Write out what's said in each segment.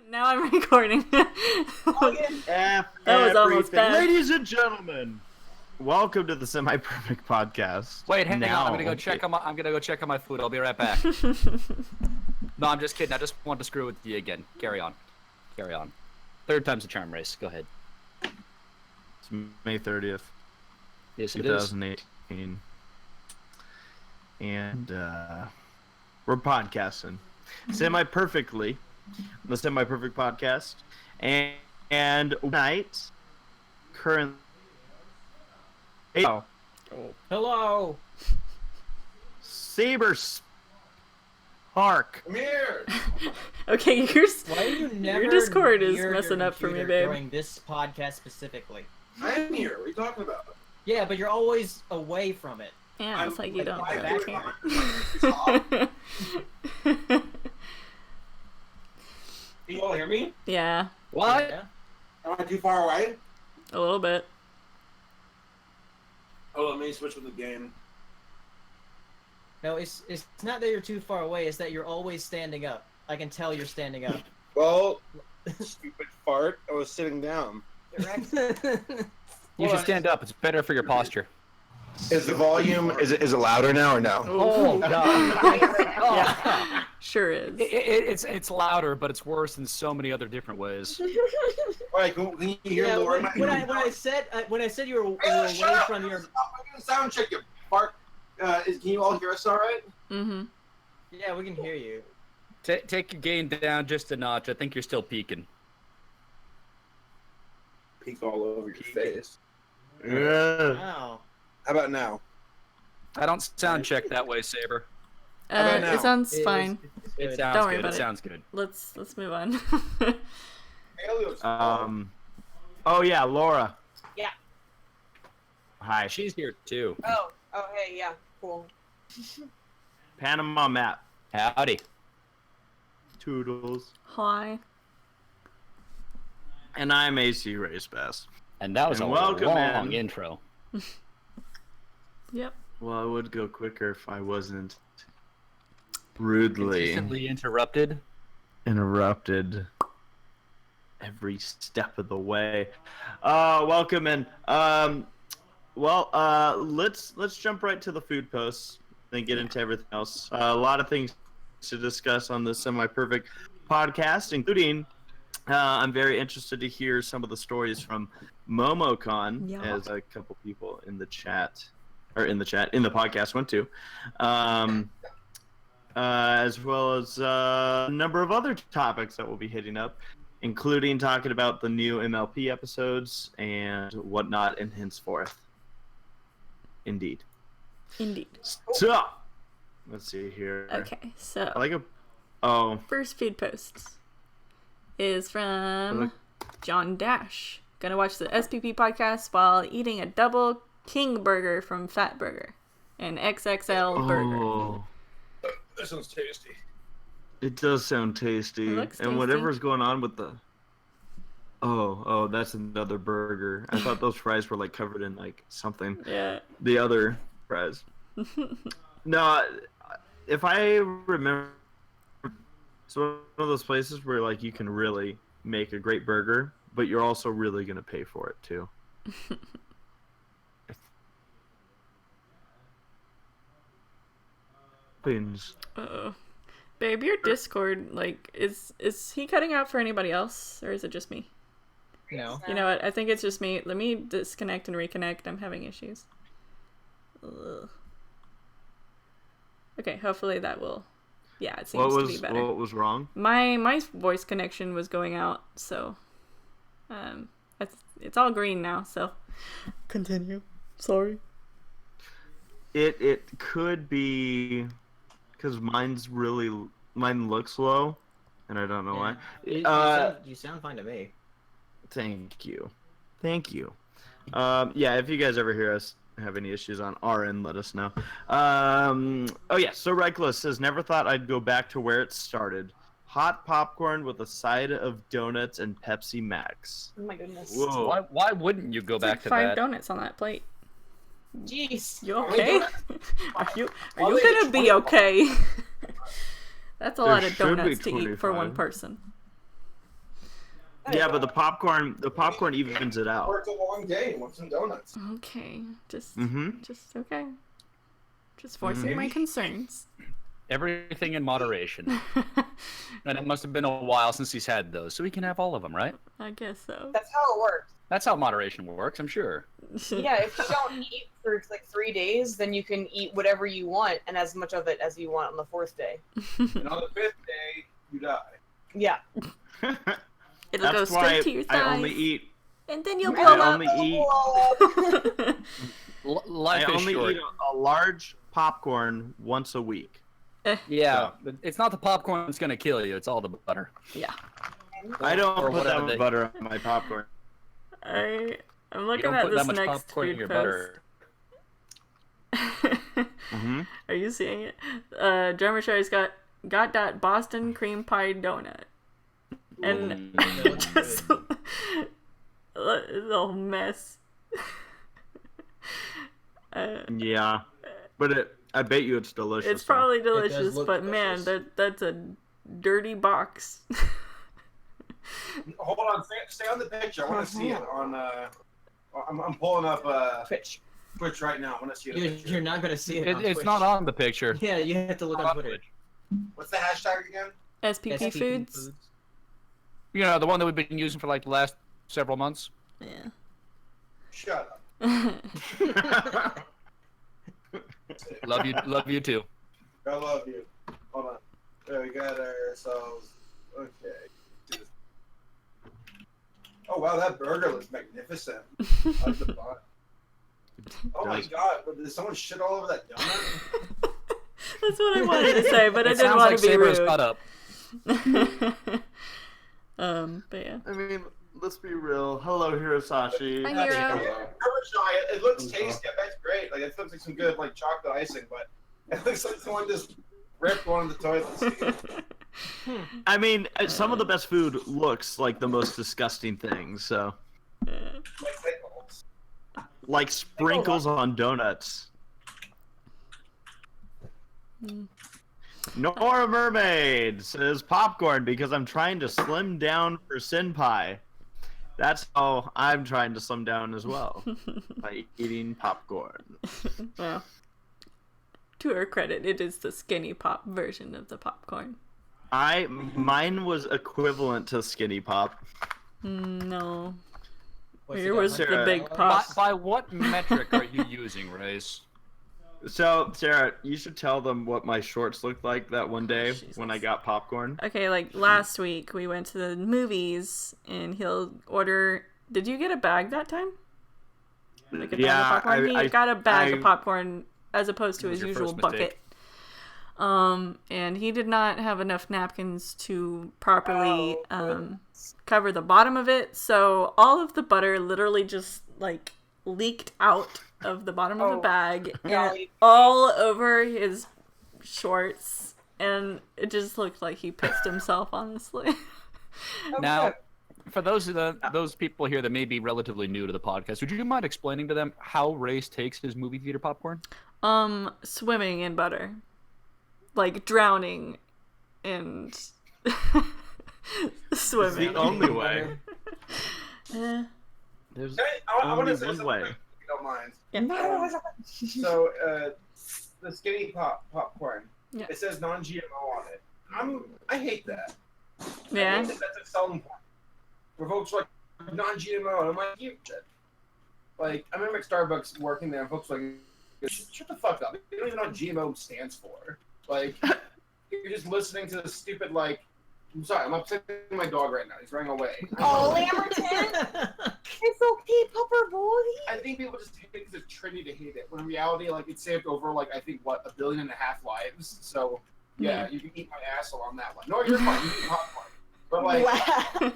Now I'm recording. That was almost bad. Ladies and gentlemen, welcome to the Semi-Perfect Podcast. Wait, hang on. I'm gonna go check on my food. I'll be right back. No, I'm just kidding. I just wanted to screw with you again. Carry on. Third time's the charm, Race. Go ahead. It's May 30th, Yes, it is. 2018. And we're podcasting semi-perfectly, the Semi-Perfect Podcast. And tonight, current. Oh. Hello. Saberspark. Come here. Okay, Why are you never your Discord is near messing your up for me, computer babe. During this podcast specifically. I'm here. What are you talking about? Yeah, but you're always away from it. Yeah, it's like you don't I go do back it here. fine. Can you all hear me? Yeah, What? Yeah. Am I too far away? a little bit. Oh, let me switch with the game. No, it's not that you're too far away. It's that you're always standing up. I can tell you're standing up. Well, stupid fart. I was sitting down. You should stand up. It's better for your posture. Is the volume? Is it louder now or no? Oh God. Yeah, sure is. It's louder, but it's worse in so many other different ways. All right, can you hear Yeah, Laura? when I said you were away Shut up! from your. Stop making a sound check, you fart. Can you all hear us all right? Mm-hmm. Yeah, we can hear you. Take your gain down just a notch. I think you're still peaking. Peek all over your face. Yeah. Wow. How about now? I don't sound check that way, Saber. about now? It sounds It is- fine. it's It good. sounds Don't worry good. about It it. sounds good. Let's move on. Paleo. Oh yeah, Laura. Yeah. Hi. She's here too. Oh, hey, yeah, cool. PanamaMatt. Howdy. Toodles. Hi. And I'm ACRacebest. And that was And a welcome long in. intro. Yep. Well, it would go quicker if I wasn't rudely Consistently interrupted. interrupted every step of the way. Welcome in. Let's jump right to the food posts, then get into everything else. A lot of things to discuss on the Semi-Perfect Podcast, including I'm very interested to hear some of the stories from MomoCon, Yeah. as a couple people in the podcast went to. As well as a number of other topics that we'll be hitting up, including talking about the new MLP episodes and whatnot and henceforth. Indeed. So, let's see here. Okay, so I like a... Oh, first food post is from John Dash. Gonna watch the SPP podcast while eating a double king burger from Fat Burger. An XXL burger. oh, That sounds tasty. it does sound tasty. It looks And tasty. whatever's going on with the... Oh, that's another burger. I thought those fries were like covered in like something. Yeah. The other fries. No, if I remember, it's one of those places where like you can really make a great burger, but you're also really gonna pay for it too. Things. Uh-oh. Babe, your Discord, like, is he cutting out for anybody else, or is it just me? No. You know what? I think it's just me. Let me disconnect and reconnect. I'm having issues. Ugh. Okay, hopefully that will... Yeah, it seems to be better. What was wrong? My voice connection was going out, so... It's all green now, so... Continue. Sorry. It could be because mine looks low, and I don't know why. You sound fine to me. Thank you. Yeah, if you guys ever hear us have any issues on our end, let us know. So Reckless says, never thought I'd go back to where it started. Hot popcorn with a side of donuts and Pepsi Max. Oh my goodness. Whoa. Why wouldn't you go It's back like to 5 that? donuts on that plate. Jeez. You Are we okay? doing Are you Are they gonna be 25? okay? That's a There lot of should be donuts to eat for one 25. person. Yeah, but the popcorn evens it out. Worked a long day. Want some donuts? Okay, just okay. Just Mm-hmm. voicing my concerns. Everything in moderation. And it must have been a while since he's had those, so he can have all of them, right? I guess so. That's how it works. That's how moderation works, I'm sure. Yeah, if you don't eat for like 3 days, then you can eat whatever you want and as much of it as you want on the 4th day. And on the 5th day, you die. Yeah. It'll go That's why straight to your thighs. I only eat. And then you'll I blow up. only eat. Life I is only short. eat a large popcorn once a week. Yeah, but it's not the popcorn that's gonna kill you. It's all the butter. Yeah. I don't Or put that whatever much they- butter on my popcorn. I'm You looking don't at put this that much next popcorn in food your post. butter. Mm-hmm. Are you seeing it? Drummer Sherry's got that Boston cream pie donut. And just a whole mess. Yeah, but I bet you it's delicious. It's probably does delicious, look but man, delicious. that's a dirty box. Hold on, stay on the picture. I want to see it on. I'm pulling up Twitch. Twitch right now. I want to see it. You're not gonna see it. On It's Twitch. not on the picture. Yeah, you have to look on Twitter. What's the hashtag again? SPP SPP Foods. You know, the one that we've been using for like the last several months. Yeah. Shut up. Love you too. I love you. Hold on. There we got ourselves. Okay. Oh wow, that burger looks magnificent. That's the bun. Oh my god, did someone shit all over that donut? That's what I wanted to say, but I It didn't sounds want like to be Saber's rude. cut up. But yeah. I mean, let's be real. Hello, Hirosashii. Hi, Hiro. It looks tasty. That's great. Like it looks like some good like chocolate icing, but it looks like someone just ripped one of the toilets. I mean, some of the best food looks like the most disgusting things. So, Like pickles. like sprinkles on donuts. Nora Mermaid says popcorn because I'm trying to slim down for Senpai. That's how I'm trying to slim down as well, by eating popcorn. Well, to her credit, it is the skinny pop version of the popcorn. Mine was equivalent to Skinny Pop. No. What's Here it got, was like the Sarah, big By, pop. by what metric are you using, Race? So, Sarah, you should tell them what my shorts looked like that one day Jesus. when I got popcorn. Okay, like last week we went to the movies and he'll order. Did you get a bag that time? Like a bag of popcorn? He got a bag of popcorn as opposed to That was his your usual first bucket. mistake. And he did not have enough napkins to properly cover the bottom of it, so all of the butter literally just like leaked out of the bottom of the bag and golly. all over his shorts, and it just looked like he pissed himself, honestly. Now, for those people here that may be relatively new to the podcast, would you mind explaining to them how Race takes his movie theater popcorn? Swimming in butter. Like drowning and It's swimming. the only way. There's I want only to say one something way. if you don't mind. Yeah. So, the skinny popcorn. Yeah. It says non-GMO on it. I hate that. I Yeah. think that's a selling point. Where folks are like non-GMO, and I'm like, you shit. Like, I remember at Starbucks working there, and folks were like, shut the fuck up. You don't even know what GMO stands for. Like, you're just listening to the stupid, like, I'm sorry, I'm upsetting my dog right now. He's running away. Oh, Lamberton! It's okay, pupper boy. I think people just hate it because it's trendy to hate it. When in reality, like, it saved over, like, I think, what, 1.5 billion lives? So, yeah, you can eat my asshole on that one. No, you're fine. You can eat popcorn. But, like,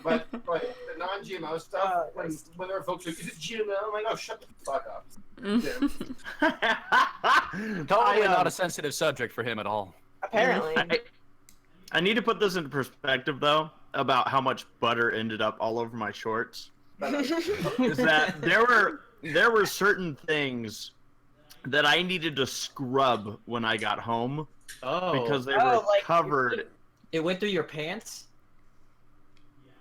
but the non-GMO stuff, when there are folks who, is it GMO? I'm like, oh, shut the fuck up. totally not a sensitive subject for him at all. Apparently. I need to put this into perspective, though, about how much butter ended up all over my shorts. Is that there were certain things that I needed to scrub when I got home because they were like- covered. It went through your pants?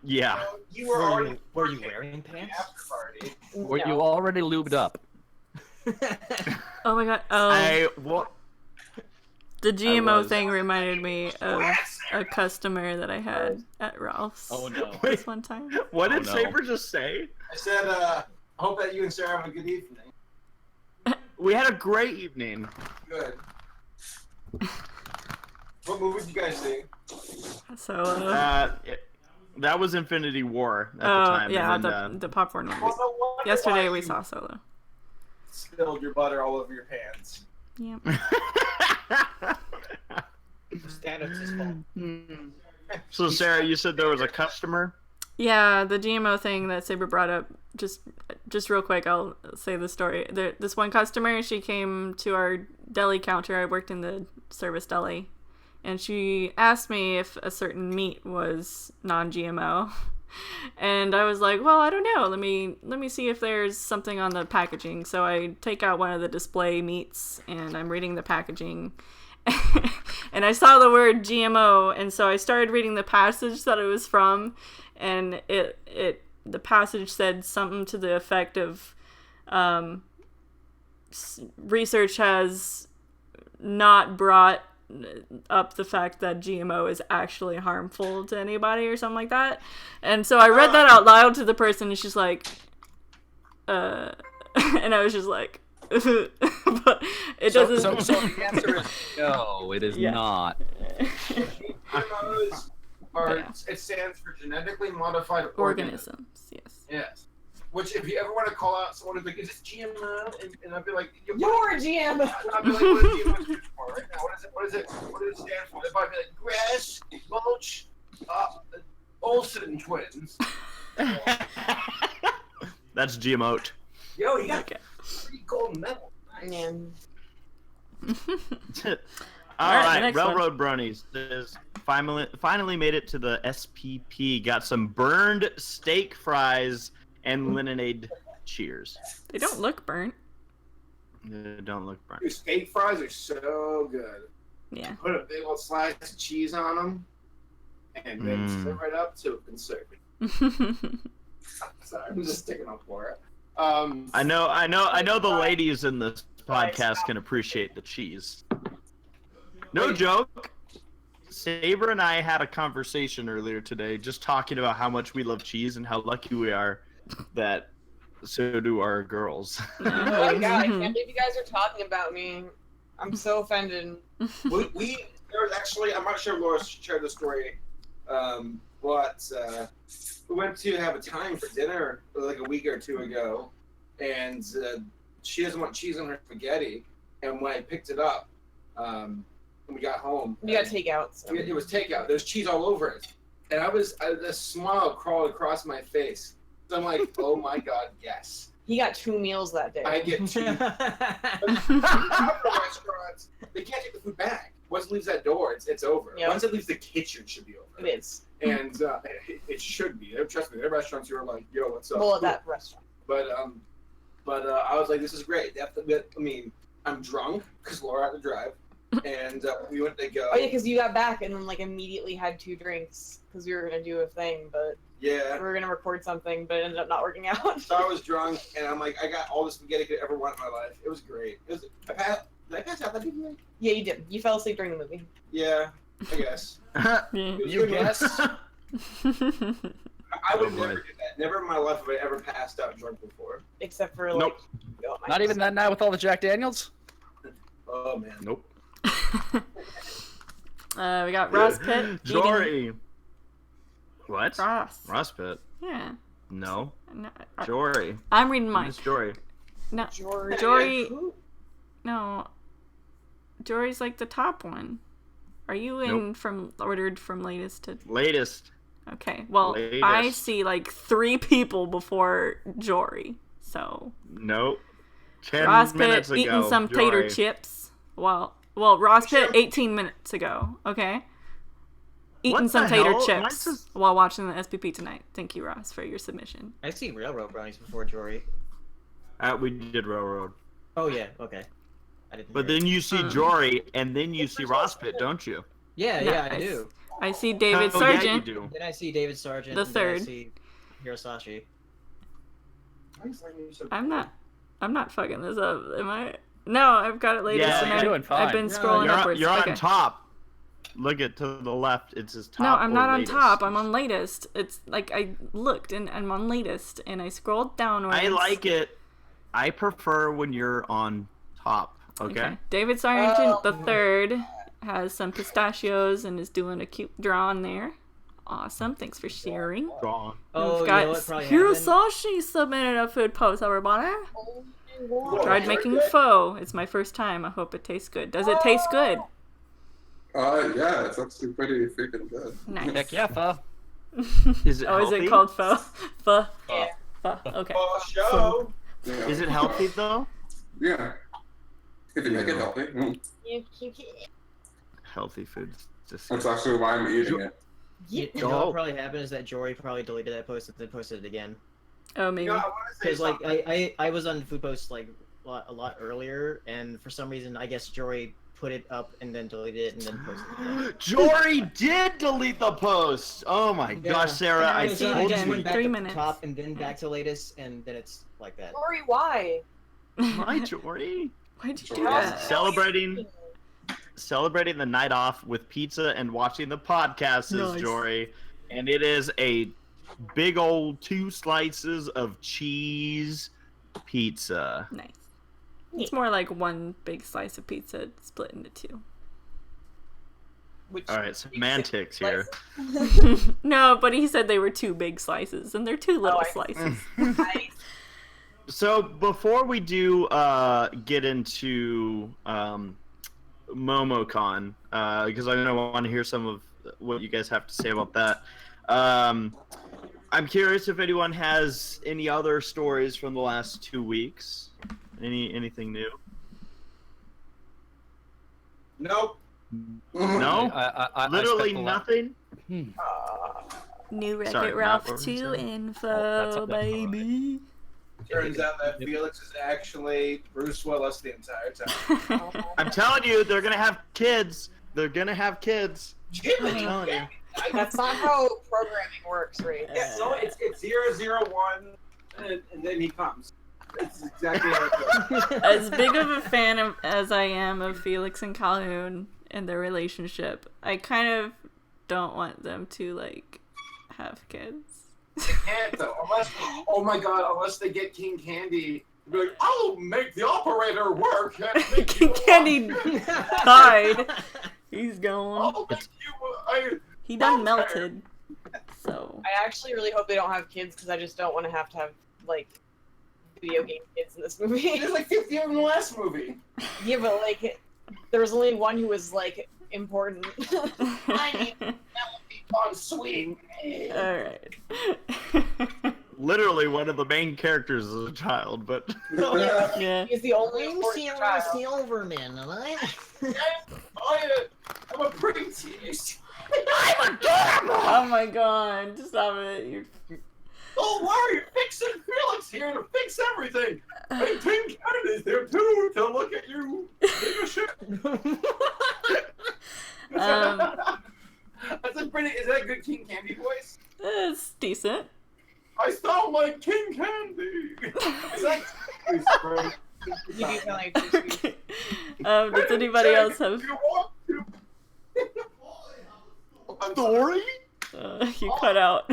Yeah. You were already Were you wearing pants? after party. Were No. you already lubed up? Oh my god. Oh, What? the GMO was. thing reminded me of a customer that I had at Ralph's. Oh no. This one time. What did no. Saber just say? I said, I hope that you and Sarah have a good evening. We had a great evening. Good. What movie did you guys see? So, That was Infinity War at the oh time. yeah, and then, the popcorn one. Well, no wonder Yesterday why we you saw Solo. spilled your butter all over your pants. Yeah. Stannis is fault. So Sarah, you said there was a customer? Yeah, the GMO thing that Saber brought up. Just real quick, I'll say the story. This one customer, she came to our deli counter. I worked in the service deli, and she asked me if a certain meat was non-GMO, and I was like, well, I don't know. Let me see if there's something on the packaging. So I take out one of the display meats, and I'm reading the packaging. And I saw the word GMO, and so I started reading the passage that it was from, and the passage said something to the effect of research has not brought up the fact that GMO is actually harmful to anybody or something like that. And so I read that out loud to the person, and she's like, and I was just like, but it doesn't. So the answer is no, it is Yeah. not. GMOs are, Yeah. it stands for genetically modified Organisms, yes. Yes. Which, if you ever want to call out someone who's like, is this GMO? And I'd be like, You're a GM. I'd be like, what is GMO stand for right now? What does it stand for? If I'd be like, grass, mulch, Olsen twins. That's GMO. Yo, you got Okay. 3 gold medals. Yeah. All Alright, the right, next Railroad Bronies is finally made it to the SPP. Got some burned steak fries and lemonade. Cheers. They don't look burnt. They don't look burnt. Your steak fries are so good. Yeah. Put a big old slice of cheese on them, and then serve it up to and serve it. Sorry, I'm just sticking up for it. I know the ladies in this podcast can appreciate the cheese. No joke. Saber and I had a conversation earlier today just talking about how much we love cheese and how lucky we are that so do our girls. Oh my god, I can't believe you guys are talking about me. I'm so offended. There was actually, I'm not sure if Laura shared the story, but we went to have a time for dinner like a week or two ago, and she doesn't want cheese on her spaghetti, and when I picked it up, when we got home, You got takeout. So. it was takeout. There's cheese all over it, and a smile crawled across my face. So I'm like, oh my god, yes. He got 2 meals that day. I get 2. Restaurants, they can't take the food back. Once it leaves that door, it's over. Yep. Once it leaves the kitchen, it should be over. It is. And it should be. Trust me, there are restaurants who are like, yo, what's up? Well, at that restaurant. But I was like, this is great. I mean, I'm drunk because Laura had to drive, and we went to go. Oh yeah, because you got back and then like immediately had 2 drinks because we were gonna do a thing, but Yeah. we were gonna record something, but it ended up not working out. So I was drunk, and I'm like, I got all the spaghetti I could ever want in my life. It was great. Did I pass out that evening? Yeah, you did. You fell asleep during the movie. Yeah, I guess. Yeah. You guess? I would Oh, boy. never do that. Never in my life have I ever passed out drunk before. Except for like. Nope. oh, my Not even that night with all the Jack Daniels? Oh man. Nope. We got Ross Pitt. eating- Jory. What? Ross. Ross Pitt. Yeah. No. No, Jory. I'm reading mine. Who's Jory? No, Jory. Jory. Who? No. Jory's like the top one. Are you in Nope. from ordered from latest to? Latest. Okay. Well, Latest. I see like 3 people before Jory. So Nope. 10 Ross Pitt minutes ago. eating some Jory. tater chips. Well, Ross Pitt 18 minutes ago. Okay. Eating What some the tater hell? chips Mine's just- while watching the SPP tonight. Thank you, Ross, for your submission. I've seen Railroad Brownies before, Jory. We did Railroad. Oh yeah, okay. I didn't. But hear it. then you see Jory, and then you see Ross Pitt, don't you? Yeah, No, yeah, I I do. I see David Oh, yeah, you Sargent. do. Then I see David Sargent. The and then I third. see Hirosashii. I'm not fucking this up, am I? No, I've got it latest, Yeah, and you're doing fine. I've been No, scrolling upwards. You're Okay. on top. Look at to the left. It says top. No, I'm not or on latest. top. I'm on latest. It's like I looked and I'm on latest, and I scrolled downwards. I like it. I prefer when you're on top. Okay. David Sargent the third has some pistachios and is doing a cute draw on there. Awesome. Thanks for sharing. Wrong. Oh, We've you got know what probably happened? Hirosashii submitted a food post, everybody. Whoa. Tried making pho. It's my first time. I hope it tastes good. Does it taste good? Yeah, it's actually pretty freaking good. Nice. Heck yeah, pho. Is it Oh, is healthy? it called pho? Pho. Yeah. Pho. Okay. Oh, show. Yeah. Is it healthy though? Yeah. If you make it healthy. Healthy food. That's actually why I'm eating it. You know what probably happened is that Jory probably deleted that post and then posted it again. Oh, maybe. You know, I want to say Because like something. I was on food post like a lot earlier, and for some reason I guess Jory put it up and then deleted it and then posted it again. Jory did delete the post. Oh my Yeah. gosh, Sarah! Yeah, I I see it told again. you. Went back 3 to minutes. top and then back to latest, and then it's like that. Rory, why? Hi, Jory. Why'd you do Jory. that? Celebrating the night off with pizza and watching the podcast is Nice. Jory, and it is a big old 2 slices of cheese pizza. Nice. It's more like one big slice of pizza split into 2. Which All right, semantics here. No, but he said they were 2 big slices, and they're 2 little I- slices. Nice. So before we do get into MomoCon, because I know I want to hear some of what you guys have to say about that. I'm curious if anyone has any other stories from the last 2 weeks. Anything new? Nope. No, I literally spent the la- nothing. New Wreck-It Sorry, Matt, Ralph what were you 2 saying? info, that's okay. baby. Turns out that Felix is actually Bruce Willis the entire time. I'm telling you, they're gonna have kids. They're gonna have kids. Jimmy! telling you. That's not how programming works, right? Yeah, so it's 001, and then he comes. That's exactly how it goes. As big of a fan as I am of Felix and Calhoun and their relationship, I kind of don't want them to, like, have kids. They can't though, unless, oh my god, unless they get King Candy. Be like, I'll make the operator work. And make King you Candy died. He's gone. I'll make you. He done melted. So. I actually really hope they don't have kids because I just don't want to have like video game kids in this movie. There's like 50 of them in the last movie. Yeah, but like there was only one who was like important. I need Penelope on swing. Alright. Literally one of the main characters is a child, but Yeah. He's the only important child. Silverman, and I'm a princess. Oh my god. Stop it. You're... Don't worry, Fix and Felix here to fix everything. And King Kennedy's there too to look at you. Give a shit. That's a pretty. Is that a good King Candy voice? It's decent. I sound like King Candy. Is that? You do sound like a two-speed. Does anybody else have... If you want to. I'm Story? you cut out.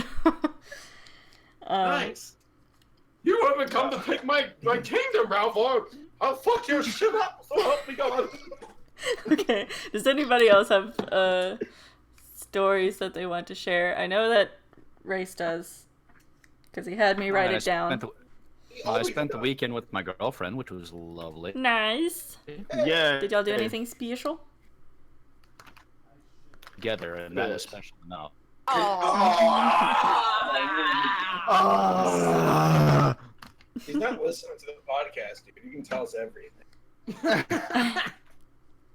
Nice. You haven't come to take my kingdom, Ralph. I'll fuck your shit up. So help me God. Okay. Does anybody else have stories that they want to share? I know that Race does, because he had me write it down. I spent the weekend with my girlfriend, which was lovely. Nice. Yeah. Did y'all do anything special? Together, and that especially no. He's not listening to the podcast, dude. You can tell us everything.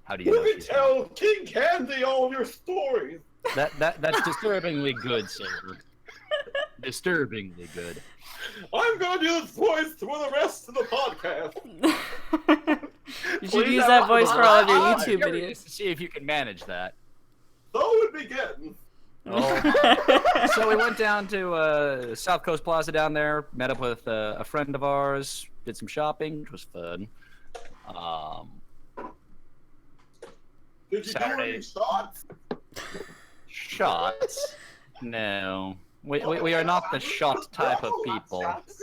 How do you know? You can she's- tell King Candy all your stories. That's disturbingly good, sir. Disturbingly good. I'm gonna do this voice for the rest of the podcast. You should Please use that voice for all of your I'm YouTube curious videos. to see if you can manage that. So it begins. Oh. So we went down to South Coast Plaza down there, met up with a friend of ours, did some shopping, which was fun. Did you Saturday. do any shots? Shots? No. We are not the shot type of people. Shots.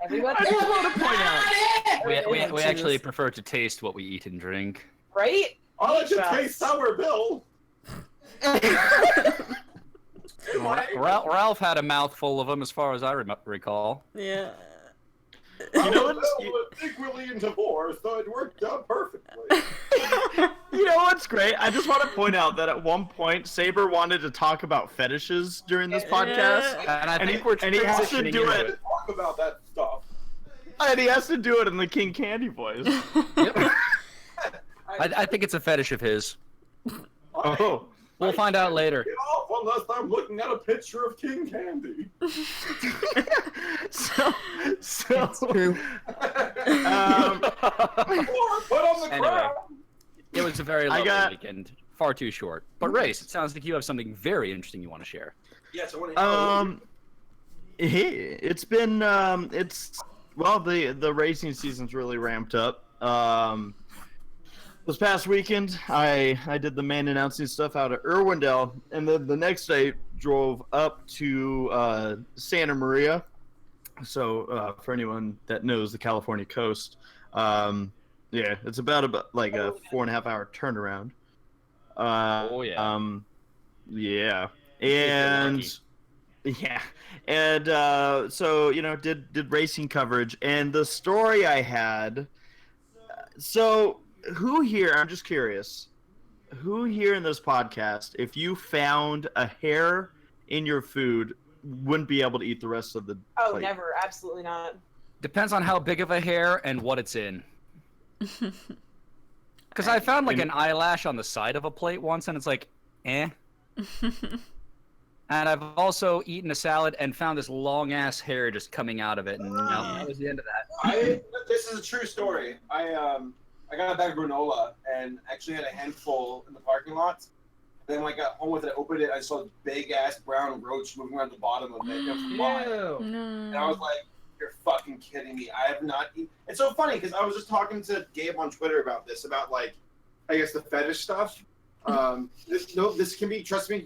Everybody. I just want to point out, Everybody we actually choose. prefer to taste what we eat and drink. Right? I'll let you Shots. taste Sour Bill. Ralph had a mouthful of them, as far as I recall. Yeah. You know Bill what's was secretly in divorce, so it worked out perfectly. you know what's great? I just want to point out that at one point Saber wanted to talk about fetishes during this podcast, And I And think he- we're and he has to transitioning do into it. it. Talk about that stuff. and he has to do it in the King Candy voice. Yep. I think it's a fetish of his. Oh, We'll find out later. Get off unless I'm looking at a picture of King Candy. so true. um, Or put on the Anyway. crown. It was a very I lovely got- weekend. Far too short. But Race, it sounds like you have something very interesting you want to share. Yes, I want to. it's been the racing season's really ramped up. This past weekend, I did the main announcing stuff out at Irwindale, and then the next day drove up to Santa Maria. So for anyone that knows the California coast, it's about like a 4.5 hour turnaround. Oh, yeah. Yeah, and so did racing coverage, and the story I had. So who here? I'm just curious. Who here in this podcast, if you found a hair in your food, wouldn't be able to eat the rest of the Oh, plate? never. Absolutely not. Depends on how big of a hair and what it's in. Because I found like an eyelash on the side of a plate once, and it's like, eh. And I've also eaten a salad and found this long ass hair just coming out of it, and that was the end of that. This is a true story. I got a bag of granola and actually had a handful in the parking lot. Then when I got home with it, I opened it, I saw a big ass brown roach moving around the bottom of it. It was flying. And I was like, you're fucking kidding me. I have not eaten. It's so funny because I was just talking to Gabe on Twitter about this, about like, I guess the fetish stuff. This can be, trust me,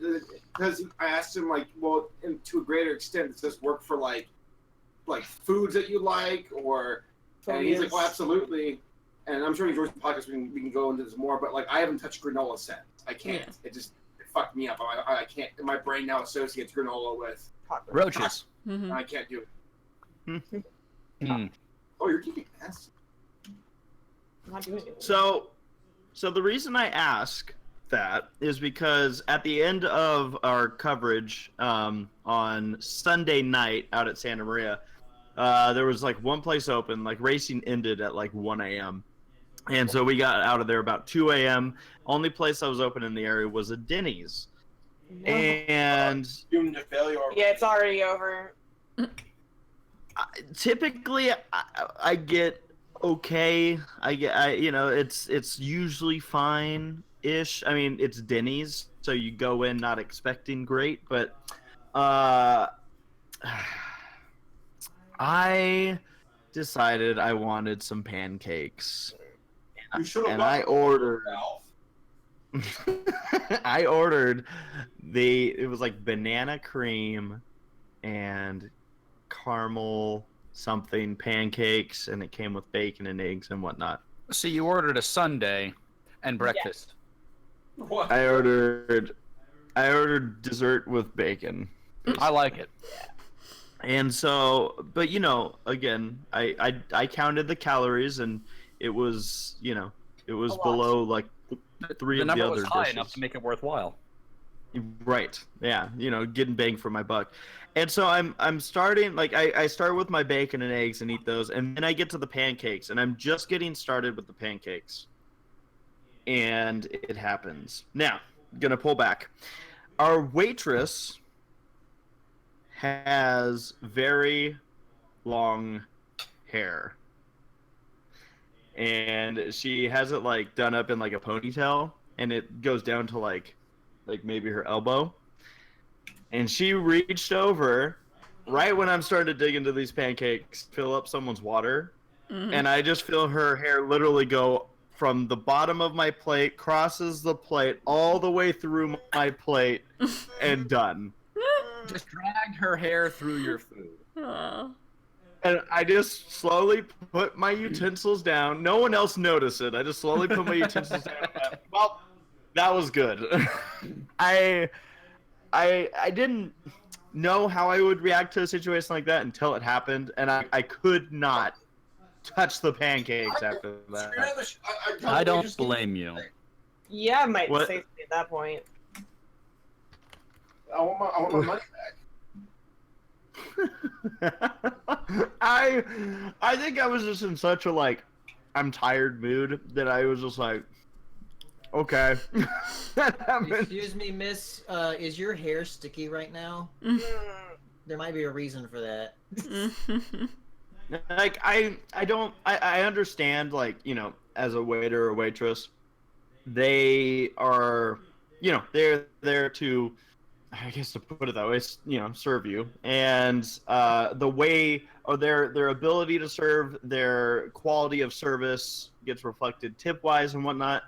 because I asked him like, well, to a greater extent, does this work for like foods that you like, or? And he's like, well, absolutely. And I'm sure he enjoys the podcast. We can go into this more, but like, I haven't touched granola since. I can't. Yeah. It fucked me up. I can't. My brain now associates granola with. Roaches. Mhm. I can't do it. Hmm. Oh, you're keeping ass. I'm not doing it. So the reason I ask that is because at the end of our coverage on Sunday night out at Santa Maria, there was like one place open. Like racing ended at like 1 a.m. And so we got out of there about 2 a.m. Only place that was open in the area was a Denny's. And Doomed to failure. Yeah, it's already over. typically I get okay. It's usually fine-ish. I mean, it's Denny's, so you go in not expecting great, but I decided I wanted some pancakes. You should have. And I ordered Ralph. I ordered it was like banana cream and caramel something pancakes, and it came with bacon and eggs and whatnot. So you ordered a sundae and breakfast. What? I ordered dessert with bacon. I like it. And so, but again, I counted the calories, and it was, it was A lot. below like three The of the number other was high dishes. enough to make it worthwhile. Right. Yeah. Getting bang for my buck. And so I'm starting, like, I start with my bacon and eggs and eat those, and then I get to the pancakes, and I'm just getting started with the pancakes. And it happens. Now, gonna pull back. Our waitress has very long hair. And she has it like done up in like a ponytail, and it goes down to like like maybe her elbow, and she reached over right when I'm starting to dig into these pancakes, fill up someone's water, and I just feel her hair literally go from the bottom of my plate, crosses the plate, all the way through my plate, and done. Just dragged her hair through your food. Aw. And I just slowly put my utensils down. No one else noticed it. I just slowly put my utensils down. Well, that was good. I didn't know how I would react to a situation like that until it happened, and I could not touch the pancakes after that. I don't blame you. Yeah, I might What? say something at that point. I want my money back. I think I was just in such a like I'm tired mood that I was just like, okay. That happened. Excuse me, miss. Is your hair sticky right now? There might be a reason for that. Like I understand, like, you know, as a waiter or waitress, they are, you know, they're there to, I guess to put it that way, you know, serve you, and the way or their ability to serve, their quality of service gets reflected tip wise and whatnot.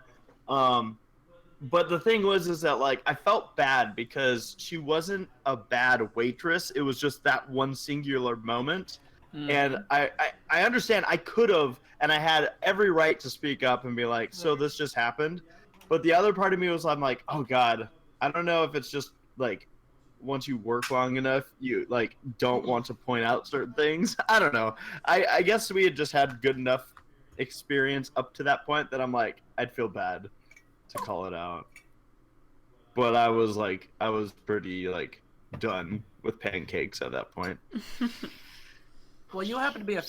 But the thing is that like I felt bad because she wasn't a bad waitress. It was just that one singular moment. And I understand I could have, and I had every right to speak up and be like, so this just happened. But the other part of me was, I'm like, oh God, I don't know if it's just like, once you work long enough, you like don't want to point out certain things. I don't know. I guess we had just had good enough experience up to that point that I'm like, I'd feel bad to call it out. But I was pretty like done with pancakes at that point. Well, you happen to be a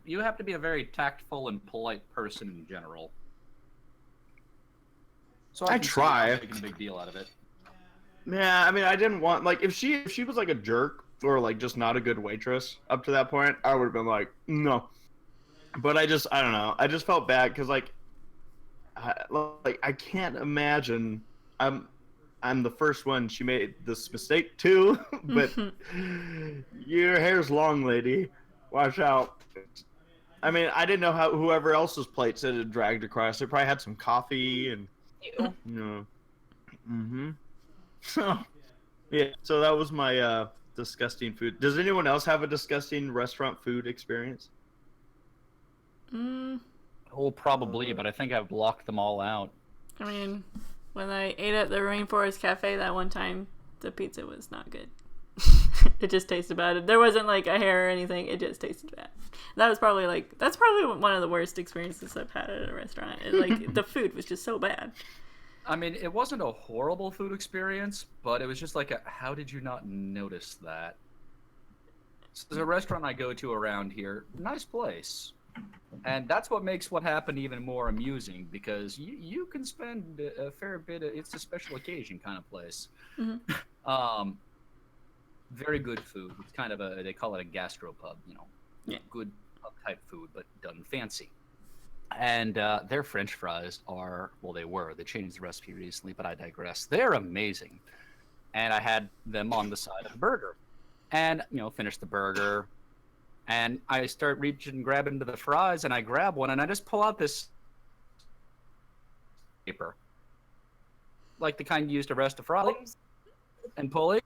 you happen to be a very tactful and polite person in general. So I can see try. you're not making a big deal out of it. Yeah, I mean, I didn't want, like, if she was like a jerk or like just not a good waitress up to that point, I would have been like, no. But I don't know. I just felt bad because like I can't imagine. I'm the first one she made this mistake too, but your hair's long, lady. Watch out. I mean, I didn't know how whoever else's plates it had dragged across. They probably had some coffee and Ew. you know. So yeah, so that was my disgusting food. Does anyone else have a disgusting restaurant food experience? Oh, probably, but I think I've blocked them all out. I mean, when I ate at the Rainforest Cafe that one time, the pizza was not good. It just tasted bad. There wasn't like a hair or anything. It just tasted bad. That's probably one of the worst experiences I've had at a restaurant. Like the food was just so bad. I mean, it wasn't a horrible food experience, but it was just like, how did you not notice that? So there's a restaurant I go to around here, nice place. And that's what makes what happened even more amusing, because you can spend a fair bit of, it's a special occasion kind of place. Mm-hmm. Very good food. It's kind of they call it a gastropub, you know, Yeah. good pub type food, but done fancy. And their French fries are, well, they changed the recipe recently, but I digress. They're amazing. And I had them on the side of the burger. And, you know, finished the burger. And I start reaching and grabbing into the fries, and I grab one, and I just pull out this paper. Like the kind you use to rest a fry. And pulling,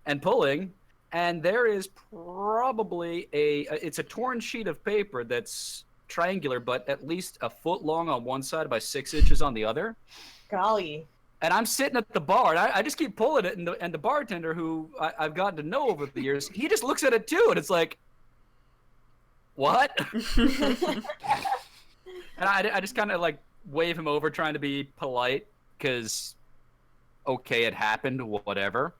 and pulling. And there is probably it's a torn sheet of paper that's triangular, but at least a foot long on one side by 6 inches on the other. Golly. And I'm sitting at the bar, and I just keep pulling it, and the bartender, who I've gotten to know over the years, he just looks at it too, and it's like, what? And I just kind of like wave him over, trying to be polite, because, okay, it happened, whatever.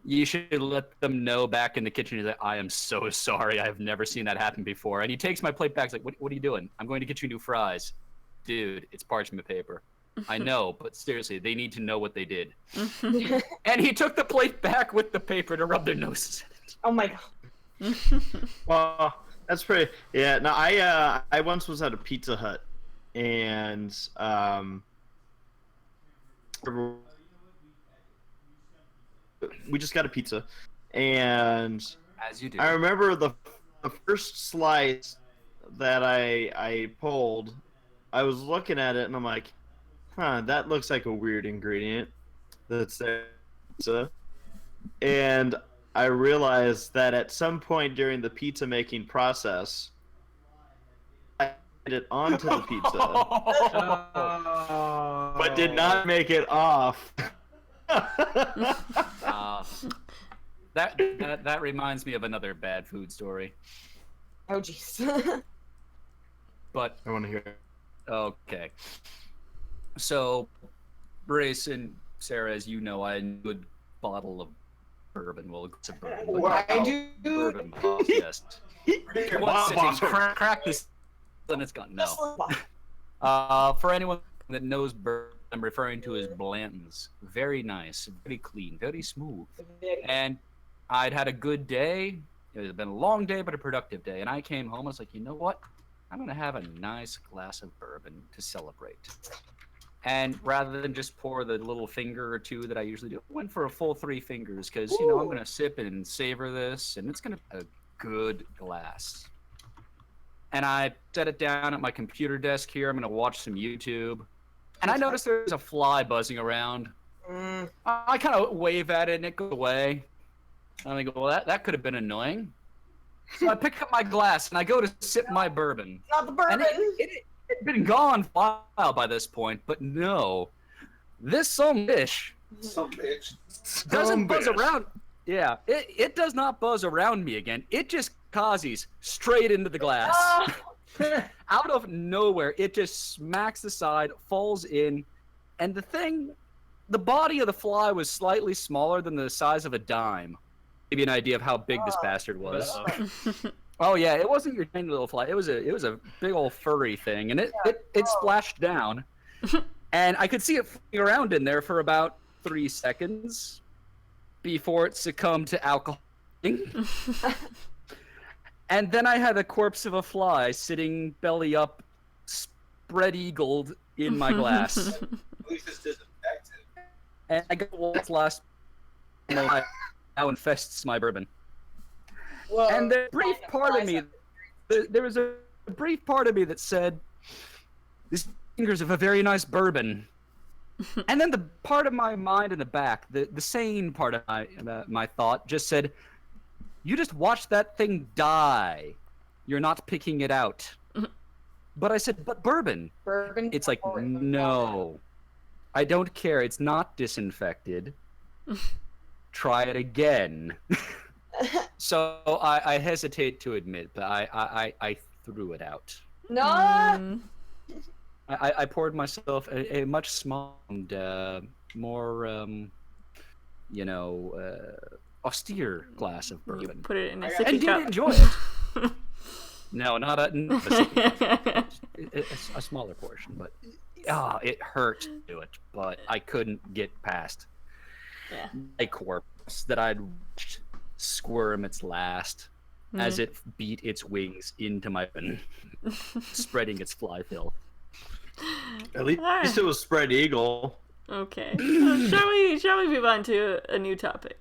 You should let them know back in the kitchen. He's like, I am so sorry. I've never seen that happen before. And he takes my plate back. He's like, what are you doing? I'm going to get you new fries. Dude, it's parchment paper. I know, but seriously, they need to know what they did. And he took the plate back with the paper to rub their noses in it. Oh my god. Well, that's pretty. Yeah. No, I once was at a Pizza Hut, and we just got a pizza, and As you do. I remember the first slice that I pulled, I was looking at it and I'm like, huh, that looks like a weird ingredient that's there. Pizza. And I realized that at some point during the pizza making process, I added it onto the pizza, but did not make it off. That reminds me of another bad food story. Oh jeez. But I want to hear it. okay. So, Brace and Sarah, as you know, I had a good bottle of bourbon. Well, it's a bourbon. But Wow. I do. bourbon boss, yes. One sitting, crack this, and it's gone. No. For anyone that knows bourbon, I'm referring to as Blanton's. Very nice, very clean, very smooth. And I'd had a good day. It had been a long day, but a productive day. And I came home. I was like, you know what? I'm going to have a nice glass of bourbon to celebrate. And rather than just pour the little finger or two that I usually do, I went for a full 3 fingers because, you know, I'm going to sip and savor this. And it's going to be a good glass. And I set it down at my computer desk here. I'm going to watch some YouTube. And I noticed there's a fly buzzing around. I kind of wave at it and it goes away. And I go, well, that could have been annoying. So I pick up my glass and I go to sip my bourbon. Not the bourbon. And it had been gone for a while by this point, but no. This some bitch Some bitch. doesn't buzz around. Yeah, it does not buzz around me again. It just causes straight into the glass. Out of nowhere, it just smacks the side, falls in, and the body of the fly was slightly smaller than the size of a dime. Give you an idea of how big this bastard was. Oh yeah, it wasn't your tiny little fly. It was a big old furry thing, and it splashed down, and I could see it floating around in there for about 3 seconds before it succumbed to alcohol. And then I had a corpse of a fly sitting belly up, spread-eagled in my glass. At least it's disinfected. And I got what's last now infests my bourbon. Whoa. And the brief part of me, there was a brief part of me that said, "These fingers of a very nice bourbon." And then the part of my mind in the back, the sane part of my thought, just said, "You just watch that thing die. You're not picking it out." But I said, "But bourbon." Bourbon. It's like, no, I don't care. It's not disinfected. Try it again. So I hesitate to admit, but I threw it out. No. I poured myself a much smaller and more, austere glass of bourbon. You put it in a And sippy did cup. enjoy it. No, not a smaller portion, but it hurt to do it. But I couldn't get past a corpse that I'd watched squirm its last as it beat its wings into my bin, spreading its fly filth. At least it was spread eagle. Okay. So shall we move on to a new topic?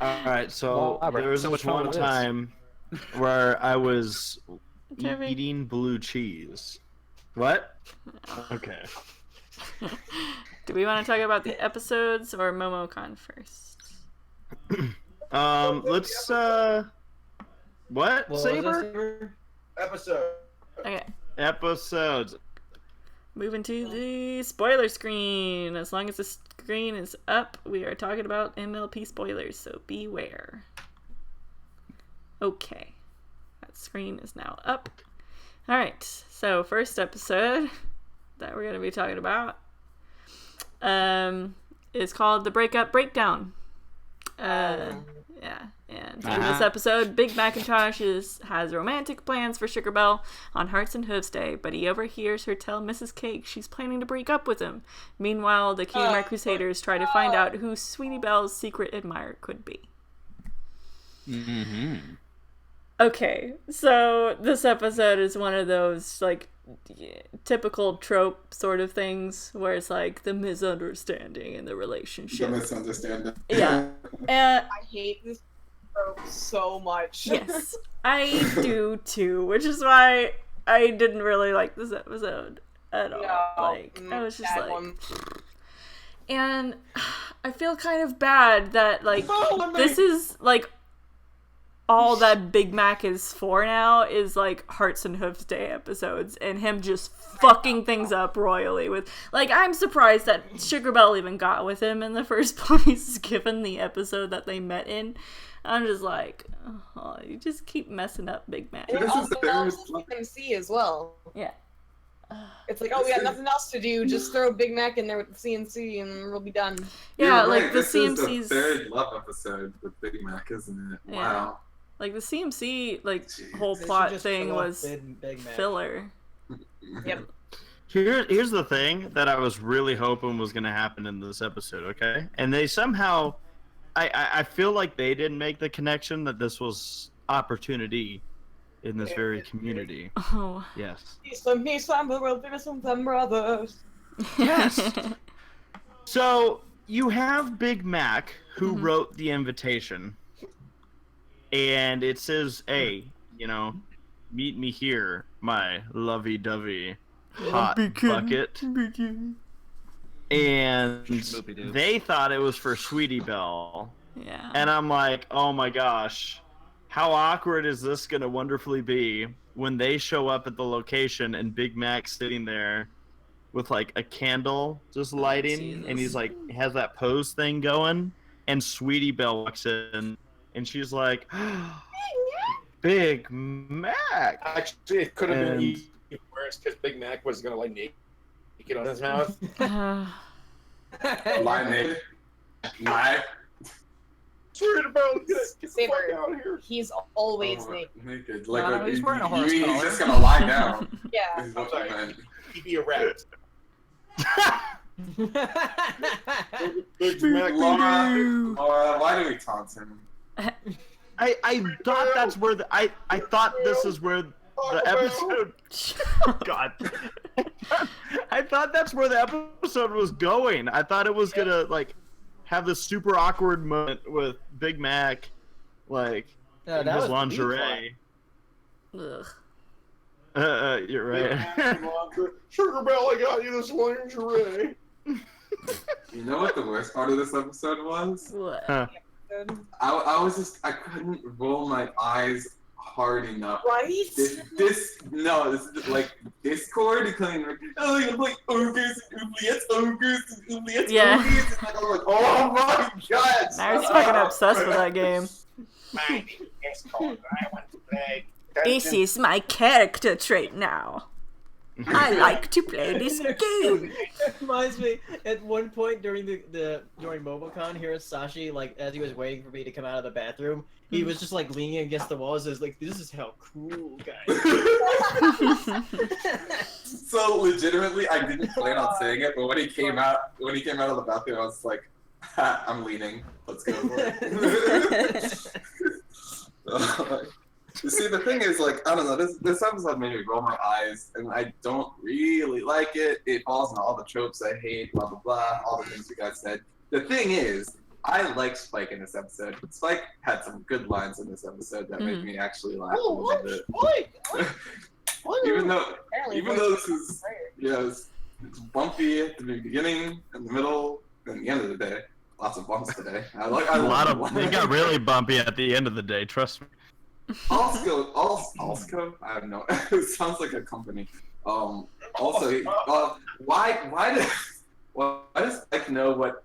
All right, so Robert, there was so this much fun one with this. time where I was Jeremy. eating blue cheese. What? Okay. Do we want to talk about the episodes or MomoCon first? Let's what? Saber? Episode. Okay. Episodes. Moving to the spoiler screen. As long as the screen is up, we are talking about MLP spoilers, so beware. Okay. That screen is now up. Alright, so first episode that we're going to be talking about is called The Breakup Breakdown. Yeah, and in this episode, Big Macintosh has romantic plans for Sugar Belle on Hearts and Hooves Day, but he overhears her tell Mrs. Cake she's planning to break up with him. Meanwhile, the Kmart Crusaders try to find out who Sweetie Belle's secret admirer could be. Mm-hmm. Okay, so this episode is one of those, like, typical trope sort of things where it's like the misunderstanding in the relationship. The misunderstanding. Yeah. And I hate this trope so much. yes, I do too, which is why I didn't really like this episode at all. No, Like, I was just bad like, one. and I feel kind of bad that like Follow me. this is like all that Big Mac is for now is like Hearts and Hooves Day episodes and him just fucking things up royally with like I'm surprised that Sugar Bell even got with him in the first place given the episode that they met in. I'm just like, oh, you just keep messing up Big Mac. And it This is also the involves third- CMC as well. Yeah. It's like, oh, we got nothing else to do. Just throw Big Mac in there with the CNC and we'll be done. Yeah, You're like right, the this is CMC's the third love episode with Big Mac, isn't it? Yeah. Wow. like the CMC like Jeez. whole They should plot just thing kill off was Big Mac. filler. Yep. Here's the thing that I was really hoping was going to happen in this episode, okay? And they somehow, I feel like they didn't make the connection that this was opportunity in this very community. Oh. Yes. Peace from the world, peace from them brothers. Yes. So you have Big Mac who Mhm. wrote the invitation, and it says, "Hey, meet me here, my lovey-dovey hot bucket." And Boopy-doo. they thought it was for Sweetie Belle. Yeah. And I'm like, oh my gosh, how awkward is this going to wonderfully be when they show up at the location and Big Mac's sitting there with like a candle just lighting and he's like, has that pose thing going, and Sweetie Belle walks in and she's like, Big Mac. Actually, it could have And- been even worse because Big Mac was gonna like naked on his mouth. Lie naked. Lie. Swear to God, get the Saber. fuck out of here. He's always Oh, naked. naked. No, he's wearing a horse he's collar. just gonna lie down. Yeah. Is what sorry. you meant. He'd be erect. Big Mac. Laura, why do we taunt him? I thought that's where I thought this is where the episode. Oh, God. I thought that's where the episode was going. I thought it was gonna like have this super awkward moment with Big Mac, like No, in that his was lingerie. Ugh. You're right. Sugar Bell, I got you this lingerie. You know what the worst part of this episode was? What? I couldn't roll my eyes hard enough. Right? This like Discord is coming like, oh, I'm like ogres and oubliettes, Yeah. oubliettes, and I'm like, oh my god! I was fucking obsessed with that game. My name is Discord. I want to play. This is my character trait now. I like to play this game. It reminds me at one point during during MomoCon, Hirosashii, like as he was waiting for me to come out of the bathroom, he was just like leaning against the walls. It was like, this is how cool, guys. So legitimately, I didn't plan on saying it, but when he came out of the bathroom, I was like, ha, I'm leaning. Let's go for it. You see, the thing is, like, I don't know, this episode made me roll my eyes, and I don't really like it. It falls into all the tropes I hate, blah, blah, blah, all the things you guys said. The thing is, I like Spike in this episode. Spike had some good lines in this episode that made me actually laugh a little bit. Even though this is, it's bumpy at the beginning, in the middle, and the end of the day. Lots of bumps today. It got really bumpy at the end of the day. Trust me. Alsco? I don't know. It sounds like a company. Also, why does Spike know what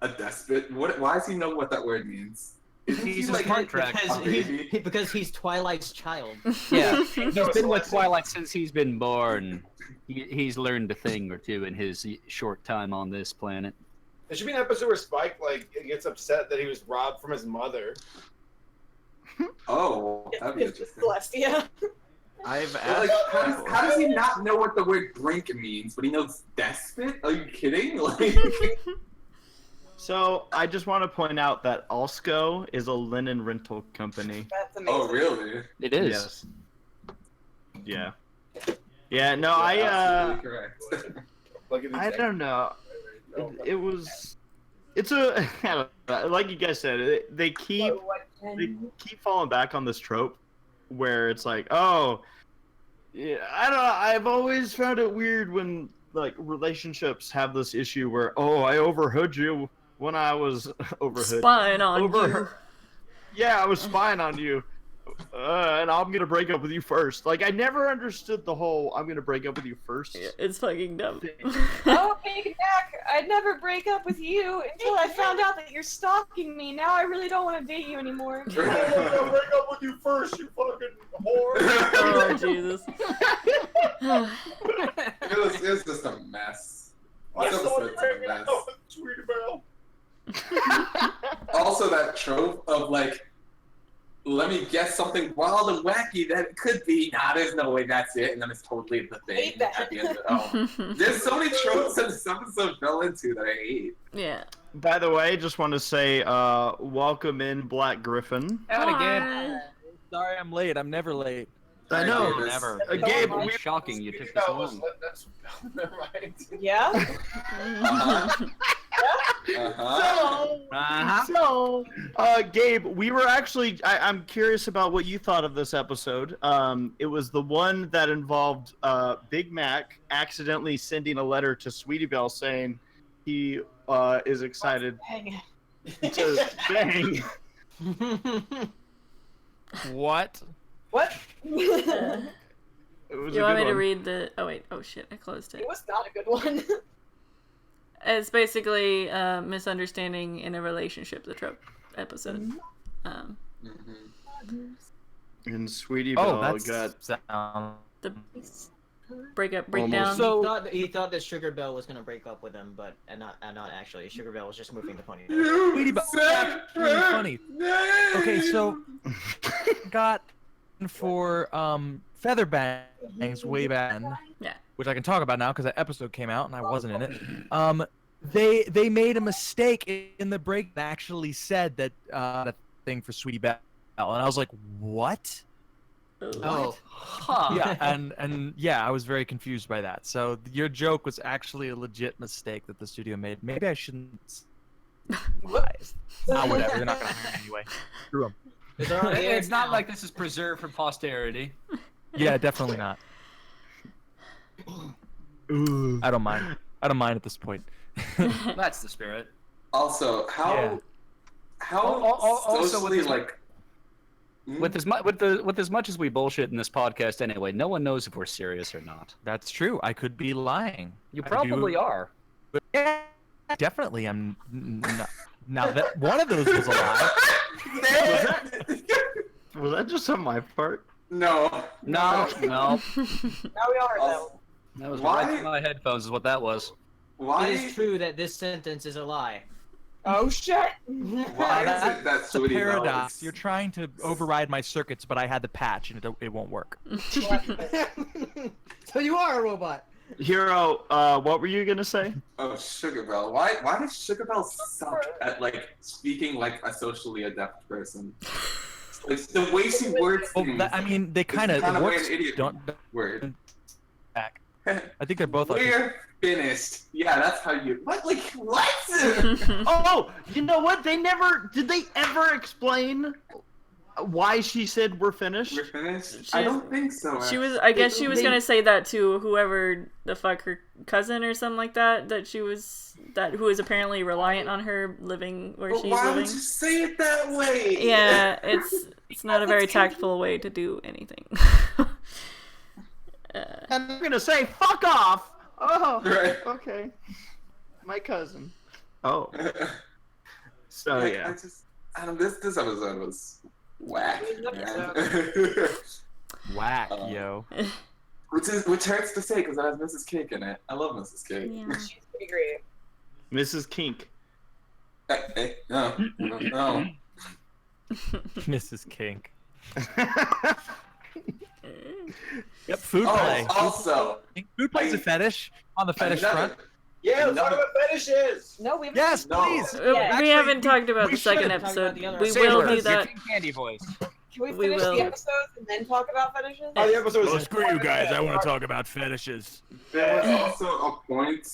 a despot? Why does he know what that word means? Is he He's a like smart track. a baby? Because he's Twilight's child. Yeah, he's been with Twilight since he's been born. He's learned a thing or two in his short time on this planet. There should be an episode where Spike gets upset that he was robbed from his mother. Oh, that'd be interesting. Celestia. I've Like, asked. how does he not know what the word brink means, but he knows despot? Are you kidding? Like, So I just want to point out that Alsco is a linen rental company. That's amazing. oh really? It is. Yes. Yeah. Yeah, no, Absolutely correct. Look at the I text. don't know. It was. It's a like you guys said. They keep falling back on this trope where it's like, oh, yeah, I don't know. I've always found it weird when like relationships have this issue where, oh, I overheard you when I was overheard. Spying on you. Yeah, I was spying on you. And I'm gonna break up with you first. Like, I never understood the whole "I'm gonna break up with you first. Yeah, it's fucking dumb. Oh, Big Mac, I'd never break up with you until I found out that you're stalking me. Now I really don't want to date you anymore. I'm gonna break up with you first, you fucking whore. Oh, Jesus. It was just a mess. I This saw you episode's a hanging mess. out with Sweetie Belle. Also, that trope of like, let me guess something wild and wacky that it could be. Nah, there's no way that's it, and then it's totally the thing Hate that. at the end of it. Oh, there's so many tropes that this episode fell into that I hate. Yeah. By the way, just want to say, welcome in, Black Griffin. Out again. Hi. Sorry, I'm late. I'm never late. I know. This- Never. Gabe, It's we shocking you took Sweetie this Belle was long. that's never mind. Yeah? Uh-huh. So, Gabe, we were actually. I'm curious about what you thought of this episode. It was the one that involved Big Mac accidentally sending a letter to Sweetie Belle saying he is excited Dang. to bang. What? What? It was You a want good me to one. read the... Oh, wait. Oh, shit. I closed it. It was not a good one. It's basically misunderstanding in a relationship, the trope episode. And Sweetie Belle Oh, that's got. The breakup, Almost. breakdown. So- He thought that Sugar Belle was gonna break up with him, but and not actually. Sugar Belle was just moving the pony. Sweetie Belle. That's really funny. Okay, so got for feather bangs way back, Yeah. which I can talk about now because that episode came out and I wasn't in it. They made a mistake in the break that actually said that that thing for Sweetie Belle, and I was like, what? Oh, Huh. Yeah, and yeah, I was very confused by that. So your joke was actually a legit mistake that the studio made. Maybe I shouldn't. Whatever. They're not gonna hire me anyway. Screw 'em. Is it on the air It's not now? like this is preserved for posterity. Yeah, definitely not. Ooh. I don't mind. I don't mind at this point. That's the spirit. Also, Yeah. how Also with socially this- like. With as much as we bullshit in this podcast anyway, no one knows if we're serious or not. That's true. I could be lying. You I probably do- are. But yeah, definitely. I'm. Now that one of those was a lie. Was that just on my part? No. No. Now we are, though. That was Why? right through my headphones is what that was. Why? It is true that this sentence is a lie. Oh, shit! Why is it that It's a Sweetie Belle paradox. is- You're trying to override my circuits, but I had the patch, and it won't work. So you are a robot. Hero, what were you gonna say? Oh, Sugar Belle. Why does Sugar Belle suck at like speaking like a socially adept person? Like the way she words Well, things. I mean, they kind of kinda way works. an idiot Don't word. back. I think they're both like. We're finished. Yeah, that's how you. What? Like what? Oh, you know what? Did they ever explain why she said we're finished? We're finished. She's- I don't think so. She was, I guess she was They- gonna say that to whoever the fuck her cousin or something like that. Who is apparently reliant on her living where But she's why living. would you say it that way? Yeah, it's not a very tactful way to do anything. And I'm gonna say fuck off. Oh, Right. okay. My cousin. Oh, so Like, yeah. I don't. This episode was whack. Man. Whack, Uh, yo. which hurts to say because it has Mrs. Cake in it. I love Mrs. Cake. Yeah. She's pretty great. Mrs. Kink. Hey, no. Mrs. Kink. Yep, food play. Oh, also, Food play's a fetish on the fetish another- front. Yeah, let's talk about fetishes. No, we Yes, No. please. We Yeah, haven't talked about we the second should talk about episode. the other We episode. will Saber, do your that. King Candy voice. Can we We finish will. the episodes and then talk about fetishes? Oh, the episode was Well, screw you guys. I want to talk about fetishes. There was also a point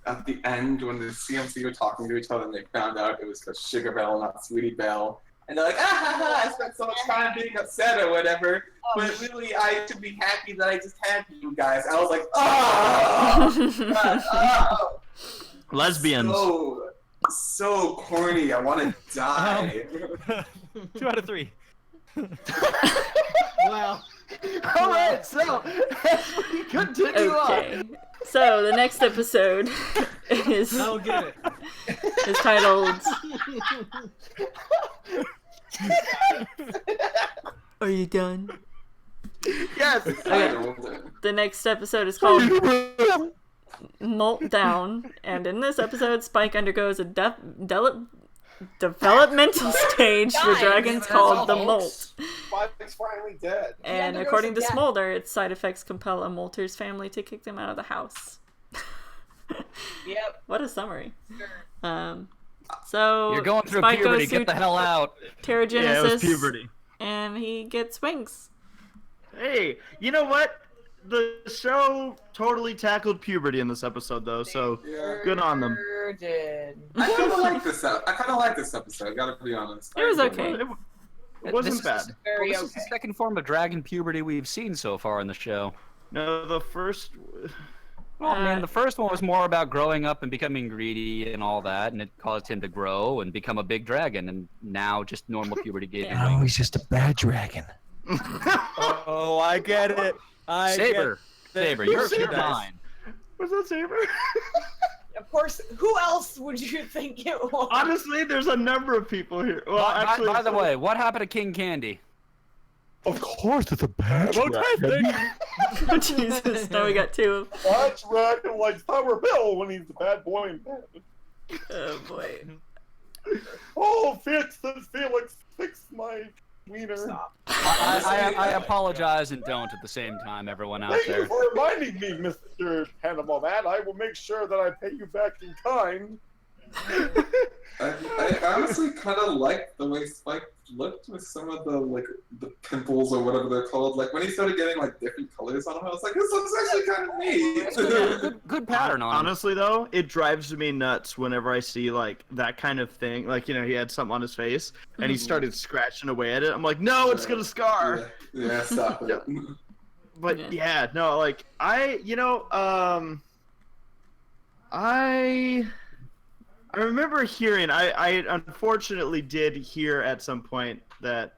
at the end when the CMC were talking to each other and they found out it was Sugar Bell, not Sweetie Bell. And they're like, I spent so much time being upset or whatever, but really I should be happy that I just had you guys. I was like, oh! Lesbians. So corny. I want to die. 2 out of 3. wow. All right, so as we continue Okay. So the next episode is I don't get it. is titled. Are you done? Yes. Okay. The next episode is called Meltdown, and in this episode, Spike undergoes a developmental stage for dragons called the Molt. Spike's finally dead. And Yeah, according to yeah. Smolder, its side effects compel a Molter's family to kick them out of the house. Yep. What a summary. So You're going through Spike puberty. goes through Get the hell out. Pterogenesis, Yeah, it was puberty. and he gets wings. Hey, you know what? The show totally tackled puberty in this episode, though, so good on them. Sure did. I kind of like this. I kind of like this episode. Gotta be honest. It was okay. It wasn't This bad. is- Very This is the okay. second form of dragon puberty we've seen so far in the show. No, the first. Well, man, the first one was more about growing up and becoming greedy and all that, and it caused him to grow and become a big dragon, and now just normal puberty gave him wings. he's just a bad dragon. Oh, I get it. Saber, Saber, you're Saber does. mine. Was that Saber? Of course, who else would you think it was? Honestly, there's a number of people here. Well, By actually, by the way, what happened to King Candy? Of course, it's a bad dragon. Jesus, now we got two. Bad dragon like Sour Bill when he's the bad boy in bed. Oh boy. Oh, Felix, fix my wiener. Stop. I apologize and don't at the same time, everyone out Thank you there. for reminding me, Mr. PanamaMatt. I will make sure that I pay you back in kind. I honestly kind of liked the way Spike looked with some of the pimples or whatever they're called. Like when he started getting like different colors on him, I was like, this looks actually kind of neat. Good pattern on him. honestly, though, it drives me nuts whenever I see like that kind of thing. Like, you know, he had something on his face and he started scratching away at it. I'm like, no, it's gonna scar. Yeah, stop it. But yeah, no, like I remember hearing. I unfortunately did hear at some point that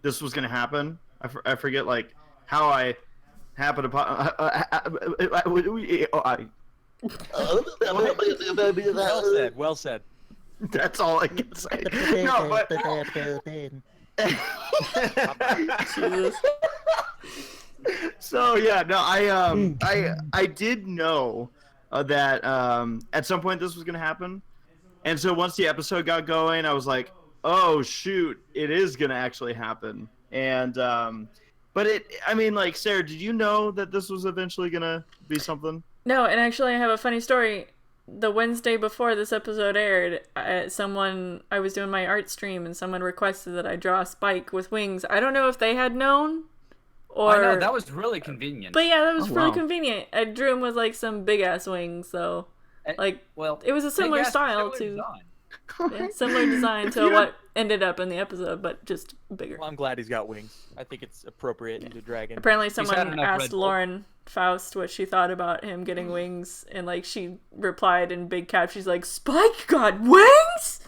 this was gonna happen. I forget like how I happened upon. Well said. That's all I can say. No, but Jesus. so yeah, no, I did know that at some point this was gonna happen, and so once the episode got going, I was like, oh shoot, it is gonna actually happen. And but I mean, like, Sarah, did you know that this was eventually gonna be something? No, and actually I have a funny story. The Wednesday before this episode aired, I was doing my art stream and someone requested that I draw a Spike with wings. I don't know if they had known or... I know, that was really convenient. But yeah, that was really wow. convenient. I drew him with like some big ass wings, so like Well, it was a similar big-ass style similar to design. yeah, similar design to what ended up in the episode, but just bigger. Well, I'm glad he's got wings. I think it's appropriate in the dragon. Apparently had someone enough asked Red Bull. Lauren Faust what she thought about him getting wings, and like she replied in big caps, she's like, Spike got wings?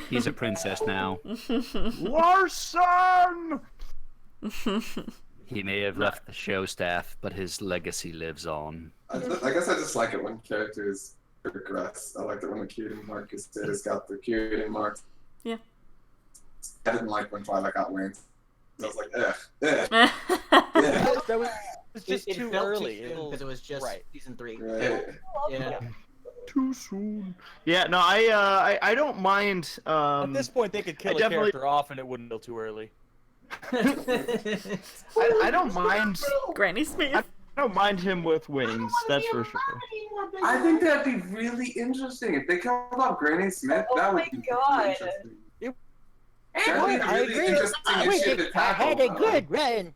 He's a princess now. Larson! He may have left the show staff, but his legacy lives on. I guess I just like it when characters progress. I like it when the cutie mark has got the cutie mark. Yeah. I didn't like when Twilight got wings. I was like, ugh. That was just It too felt early. too soon because it was just Right. season 3. Right. Yeah. Too soon. Yeah, no, I don't mind. At this point, they could kill I a definitely- character off and it wouldn't feel too early. I don't mind. Granny Smith. I don't mind him with wings. That's for sure. I think that'd be really interesting if they killed off Granny Smith. Oh That would my be God. really interesting. That'd be I really agree. interesting if she had I had a tackled, good run.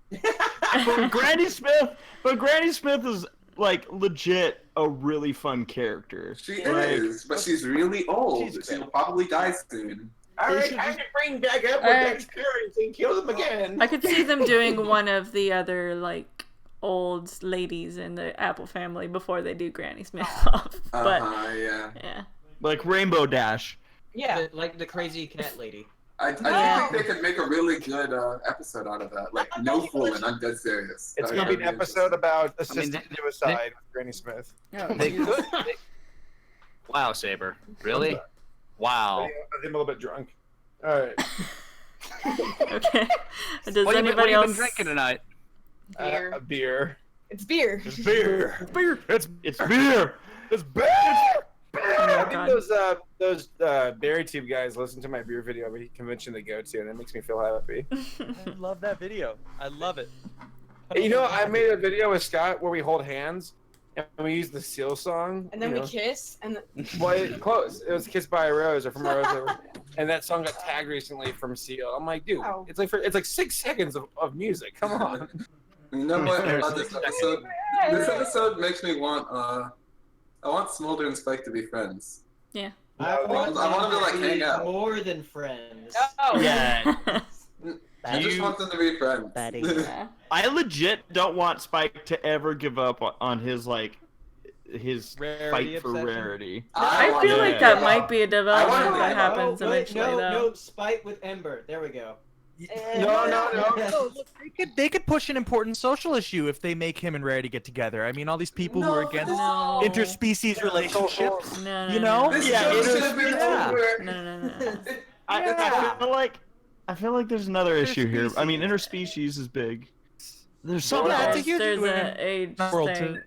But Granny Smith is like legit a really fun character. She Like, is, but she's really old. She's She'll probably die soon. Alright, I can bring back up with experience and kill them again. I could see them doing one of the other like old ladies in the Apple family before they do Granny Smith off. But Yeah. yeah. like Rainbow Dash. Yeah. Like the crazy cat lady. I think they could make a really good episode out of that. Like, no fooling, I'm dead serious. It's That'd gonna be an be episode about assisted they- suicide with Granny Smith. They could. Wow, Saber. Really? Wow. I think I'm a little bit drunk. All right. Okay. Does What have anybody you else been drinking tonight? Beer. Beer. It's beer. It's beer. Beer. It's beer. It's beer. I think those Berry Tube guys listen to my beer video at the convention they go to, and it makes me feel happy. I love that video. I love it. Hey, you know, I made a video with Scott where we hold hands and we use the Seal song. And then you we know. kiss, and Well, close. It was "Kissed by a Rose" or "From a Rose," and that song got tagged recently from Seal. I'm like, dude, Wow. it's like 6 seconds of music. Come on. You know what? This episode makes me want, I want Smolder and Spike to be friends. Yeah. I want them to, like, be hang out. more than friends. oh Yeah. I just want them to be friends. Buddy. Yeah. I legit don't want Spike to ever give up on his like his Rarity fight for obsession? rarity. I want feel them like to that give might up. be a development wanna- that happens Oh, wait, eventually, though. no, Spike with Ember. There we go. No. No, look, they could push an important social issue if they make him and Rarity get together. I mean, all these people who are against No. interspecies relationships. No, no, You no, know? This Yeah, show it should is- have been yeah. over. no. I feel like there's another issue here. I mean, interspecies is big. There's something. Yeah, it's a There's, huge there's women an age world, thing.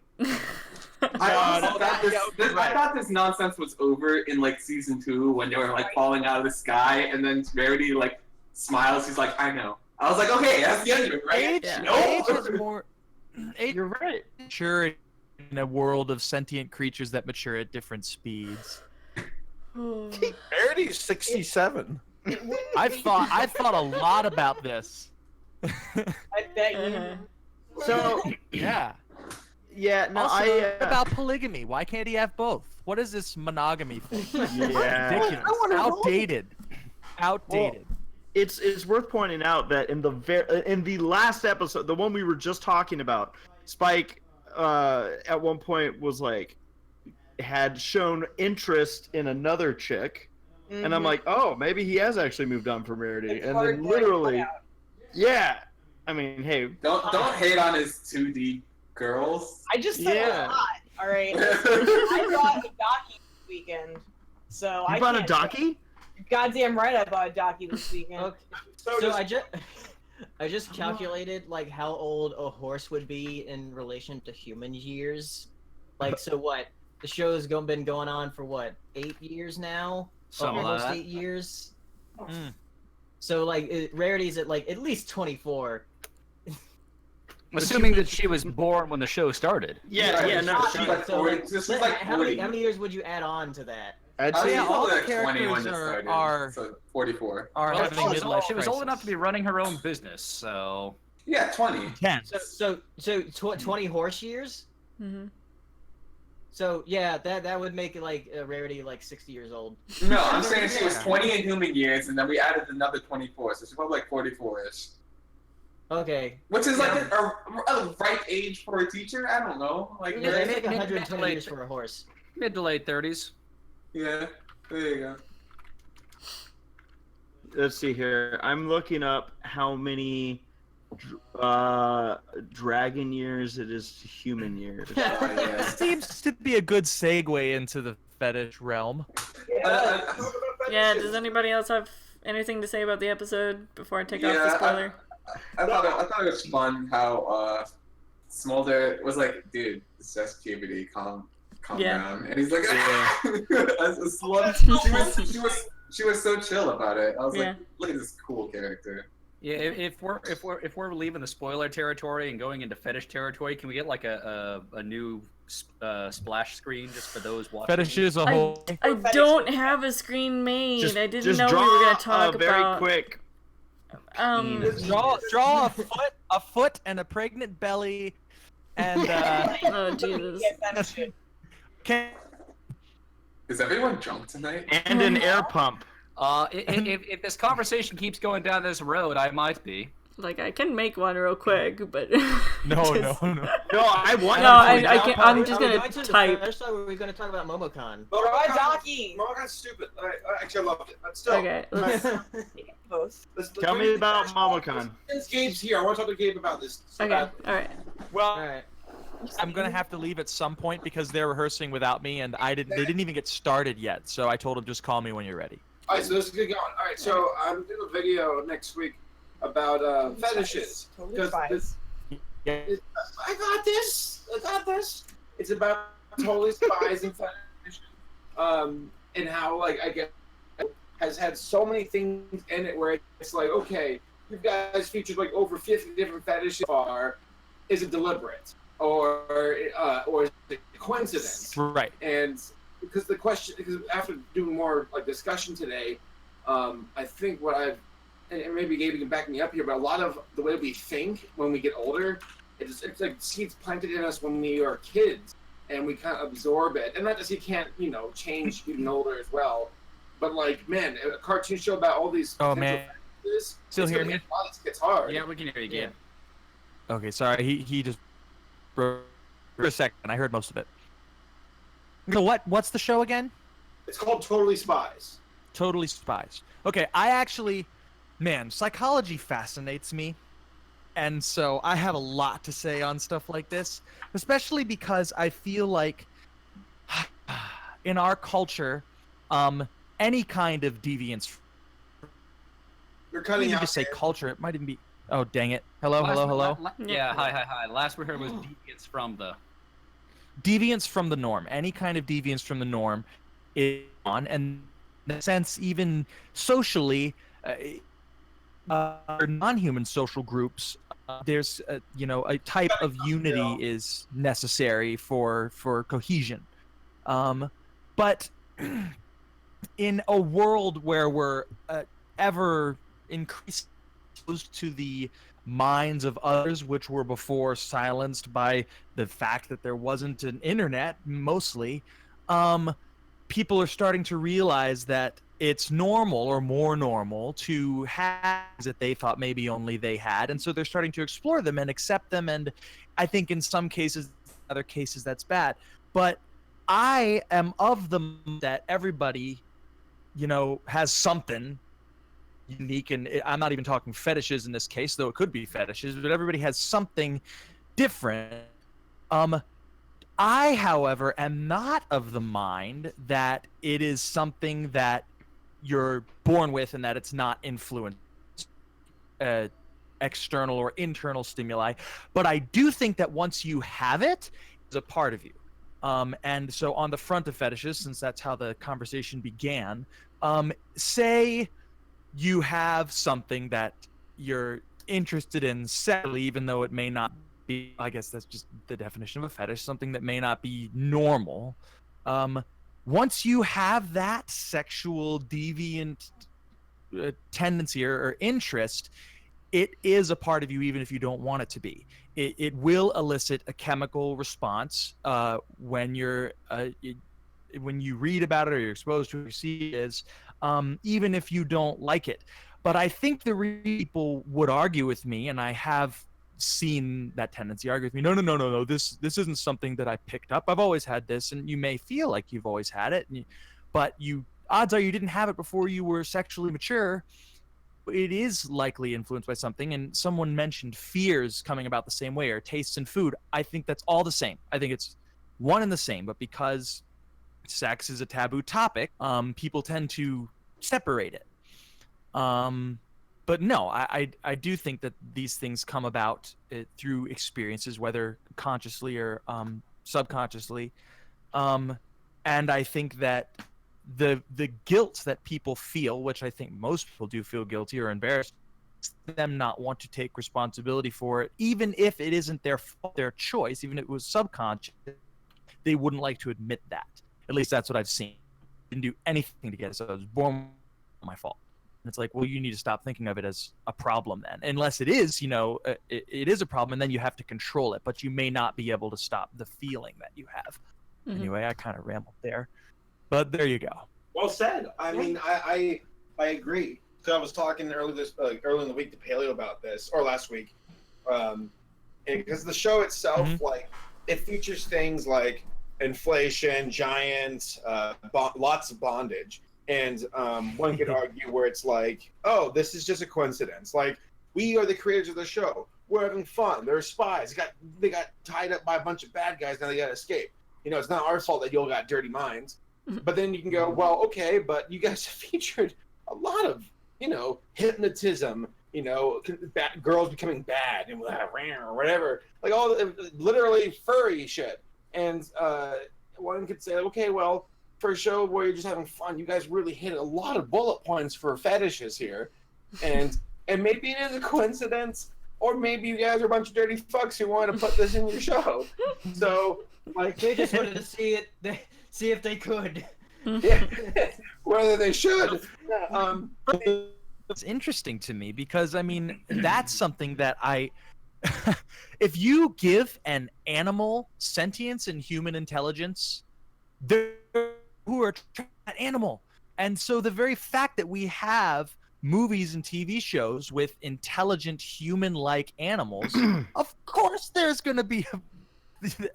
I also God, thought I thought this nonsense was over in like season 2 when they were like falling out of the sky, and then Rarity like smiles. He's like, "I know." I was like, "Okay, that's the end of it, right?" Age, Yeah. No. age is more. Age You're right. mature in a world of sentient creatures that mature at different speeds. Verity's 67. I've thought a lot about this. I bet you. Uh-huh. So Yeah. yeah, no, Also, about polygamy. Why can't he have both? What is this monogamy thing? yeah. Ridiculous. Outdated. Outdated. It's worth pointing out that in the last episode, the one we were just talking about, Spike at one point was like had shown interest in another chick, and I'm like, oh, maybe he has actually moved on from Rarity, It's and hard then to, like, literally, put out. yeah. I mean, hey, Don't hate on his 2D girls. I just said Yeah. a lot. All right. I bought a docky this weekend, so you I bought a can't- docky? Goddamn right, I bought a docky this weekend. Okay. So So does- I just calculated like how old a horse would be in relation to human years. Like, so what? The show's been going on for what, 8 years now? Something like Almost that. 8 years. Mm. So like, Rarity's at like at least 24. Assuming that she was born when the show started. Yeah, yeah, no. She's like So, 40. like, This was like how 40. many years would you add on to that? I'd I was say yeah, all probably the like 20 when characters it are- started. are- So 44. Are Well, having she was, midlife she was old enough crisis. to be running her own business, so Yeah, 20. Tense. So 20 horse years? Mm-hmm. So yeah, that would make it like Rarity like 60 years old. No, I'm saying she was 20 in human years, and then we added another 24, so she's probably like 44-ish. Okay. Which is like a right age for a teacher? I don't know. Like, Yeah, they mid- make mid- 120 mid- years for a horse. mid to late 30s. yeah, there you go. Let's see here. I'm looking up how many dragon years it is to human years. Yeah. Seems to be a good segue into the fetish realm. Yeah, does anybody else have anything to say about the episode before I take off the Yeah, spoiler? I thought it was fun how Smolder was like, dude, it's just puberty, calm Yeah. down. And he's like, Yeah. she was so chill about it. I was Yeah. like, look at this cool character. Yeah, if we're leaving the spoiler territory and going into fetish territory, can we get like a new splash screen just for those watching? Fetishes a whole. I don't have a screen made. Just, I didn't just know draw we were gonna talk a very about. quick. Draw a foot and a pregnant belly, and Oh Jesus! can Is everyone drunk tonight? And an air pump. If this conversation keeps going down this road, I might be. Like I can make one real quick, but no. No, I want. No, you to. I can. I'm just Are we gonna going to the type. fetish side, or are we going to talk about MomoCon? MomoCon's stupid. Actually, I loved it. But still, Okay, let's. Both. Tell me about MomoCon. Since Gabe's here, I want to talk to Gabe about this. Okay, all right. well, All right. I'm gonna have to leave at some point because they're rehearsing without me, and They didn't even get started yet. So I told them just call me when you're ready. All right, so this is good going. All right, so I'm doing a video next week about fetishes. Totally Because spies. I got this. It's about totally spies and fetishes, and how like I guess has had so many things in it where it's like, okay, you guys featured like over 50 different fetishes. Is it deliberate or is it coincidence? Right. And because after doing more like discussion today, I think what I've and maybe Gabe can back me up here, but a lot of the way we think when we get older, it's like seeds planted in us when we are kids, and we kind of absorb it. And not that you can't change even older as well, but like man, a cartoon show about all these. Oh man, still hear me? It's hard. Yeah, we can hear you again. Okay, sorry. He just broke for a second. I heard most of it. So what's the show again? It's called Totally Spies. Totally Spies. Okay, I actually, man, psychology fascinates me. And so I have a lot to say on stuff like this, especially because I feel like in our culture, any kind of deviance. You're cutting out. Just say culture. It might even be. Oh, dang it. Hello. Yeah, hi. Last we heard was deviance from the. Deviance from the norm. Any kind of deviance from the norm is on, and in a sense, even socially, non-human social groups, there's a type of unity is necessary for cohesion. But in a world where we're ever increasing to the minds of others, which were before silenced by the fact that there wasn't an internet, mostly, people are starting to realize that it's normal or more normal to have things that they thought maybe only they had, and so they're starting to explore them and accept them. And I think in some cases, other cases, that's bad. But I am of the that everybody, has something unique, and I'm not even talking fetishes in this case, though it could be fetishes, but everybody has something different. I, however, am not of the mind that it is something that you're born with and that it's not influenced external or internal stimuli, but I do think that once you have it, it's a part of you. And so on the front of fetishes, since that's how the conversation began, say you have something that you're interested in sexually, even though it may not be, I guess that's just the definition of a fetish, something that may not be normal. Once you have that sexual deviant tendency or interest, it is a part of you even if you don't want it to be. It will elicit a chemical response when you're when you read about it or you're exposed to it or see it is, even if you don't like it. But I think the people would argue with me, and I have seen that tendency argue with me, no, this isn't something that I picked up. I've always had this, and you may feel like you've always had it, but odds are you didn't have it before you were sexually mature. It is likely influenced by something, and someone mentioned fears coming about the same way, or tastes in food. I think that's all the same. I think it's one and the same, but because sex is a taboo topic, people tend to separate it. But no, I do think that these things come about through experiences, whether consciously or subconsciously. And I think that the guilt that people feel, which I think most people do feel guilty or embarrassed, them not want to take responsibility for it, even if it isn't their fault, their choice, even if it was subconscious. They wouldn't like to admit that. At least that's what I've seen. Didn't do anything to get it, so it was born my fault. And it's like, well, you need to stop thinking of it as a problem then, unless it is, it is a problem, and then you have to control it. But you may not be able to stop the feeling that you have. Mm-hmm. Anyway, I kind of rambled there, but there you go. Well said. I mean, I agree. So I was talking early in the week to Paleo about this, or last week, because the show itself, like, it features things like inflation, giants, lots of bondage, and one could argue where it's like, oh, this is just a coincidence. Like, we are the creators of the show. We're having fun. They're spies. They got tied up by a bunch of bad guys. Now they got to escape. It's not our fault that you all got dirty minds. But then you can go, well, okay, but you guys have featured a lot of, hypnotism, girls becoming bad and or whatever, like all literally furry shit. And one could say, okay, well, for a show where you're just having fun, you guys really hit a lot of bullet points for fetishes here. And maybe it is a coincidence, or maybe you guys are a bunch of dirty fucks who want to put this in your show. So, like, They just wanted to see it, see if they could. yeah, whether they should. It's interesting to me because, I mean, that's something that if you give an animal sentience and human intelligence, they're who are an animal. And so the very fact that we have movies and TV shows with intelligent human-like animals, of course there's going to be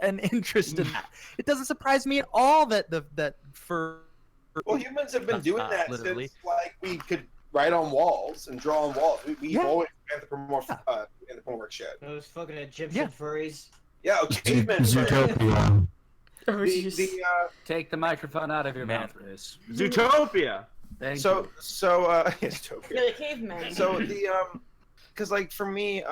an interest in that. It doesn't surprise me at all that well, humans have been doing that literally. since, like, we could write on walls and draw on walls. We've always anthropomorphic shit. Those fucking Egyptian furries. Yeah, cavemen. Zootopia. Take the microphone out of your mouth, Chris. Zootopia. Thank So you. Zootopia. You're the caveman. So because like for me,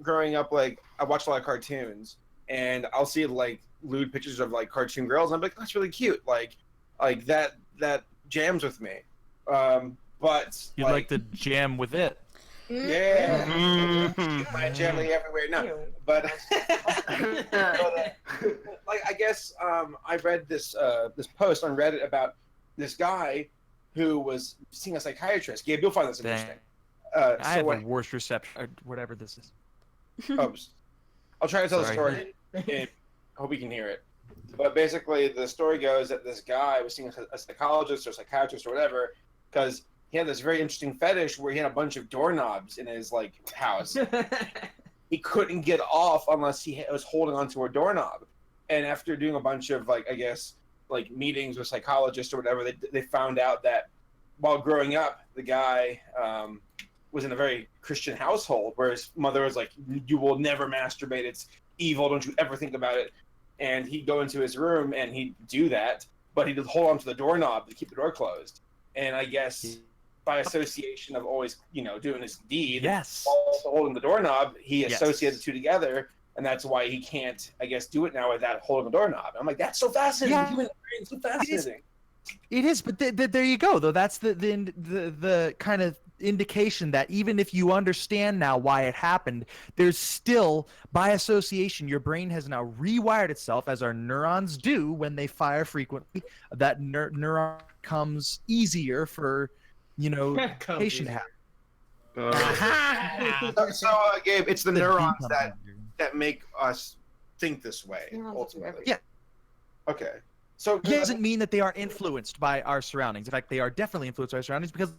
growing up, like I watched a lot of cartoons, and I'll see like lewd pictures of like cartoon girls, and I'm like, that's really cute. Like that jams with me. But you'd like to jam with it. Yeah, my jelly everywhere. No, but like I guess I read this post on Reddit about this guy who was seeing a psychiatrist. Gabe, you'll find this interesting. I have a worse reception, or whatever this is. I'll try to tell the story. I hope you can hear it. But basically, the story goes that this guy was seeing a psychologist or psychiatrist or whatever because he had this very interesting fetish where he had a bunch of doorknobs in his like house. He couldn't get off unless he was holding onto a doorknob. And after doing a bunch of like, I guess, like meetings with psychologists or whatever, they found out that while growing up, the guy was in a very Christian household where his mother was like, "You will never masturbate. It's evil. Don't you ever think about it." And he'd go into his room and he'd do that, but he'd hold on to the doorknob to keep the door closed. And I guess by association of always, doing this deed, also holding the doorknob, he associated the two together, and that's why he can't, I guess, do it now without holding the doorknob. I'm like, that's so fascinating. Yeah. Human brain, so fascinating. It is, but there you go, though. That's the kind of indication that even if you understand now why it happened, there's still, by association, your brain has now rewired itself, as our neurons do when they fire frequently. That neuron comes easier for, patient to happen. So, Gabe, it's the neurons that make us think this way, ultimately. Yeah. Okay. So it doesn't mean that they are influenced by our surroundings. In fact, they are definitely influenced by our surroundings because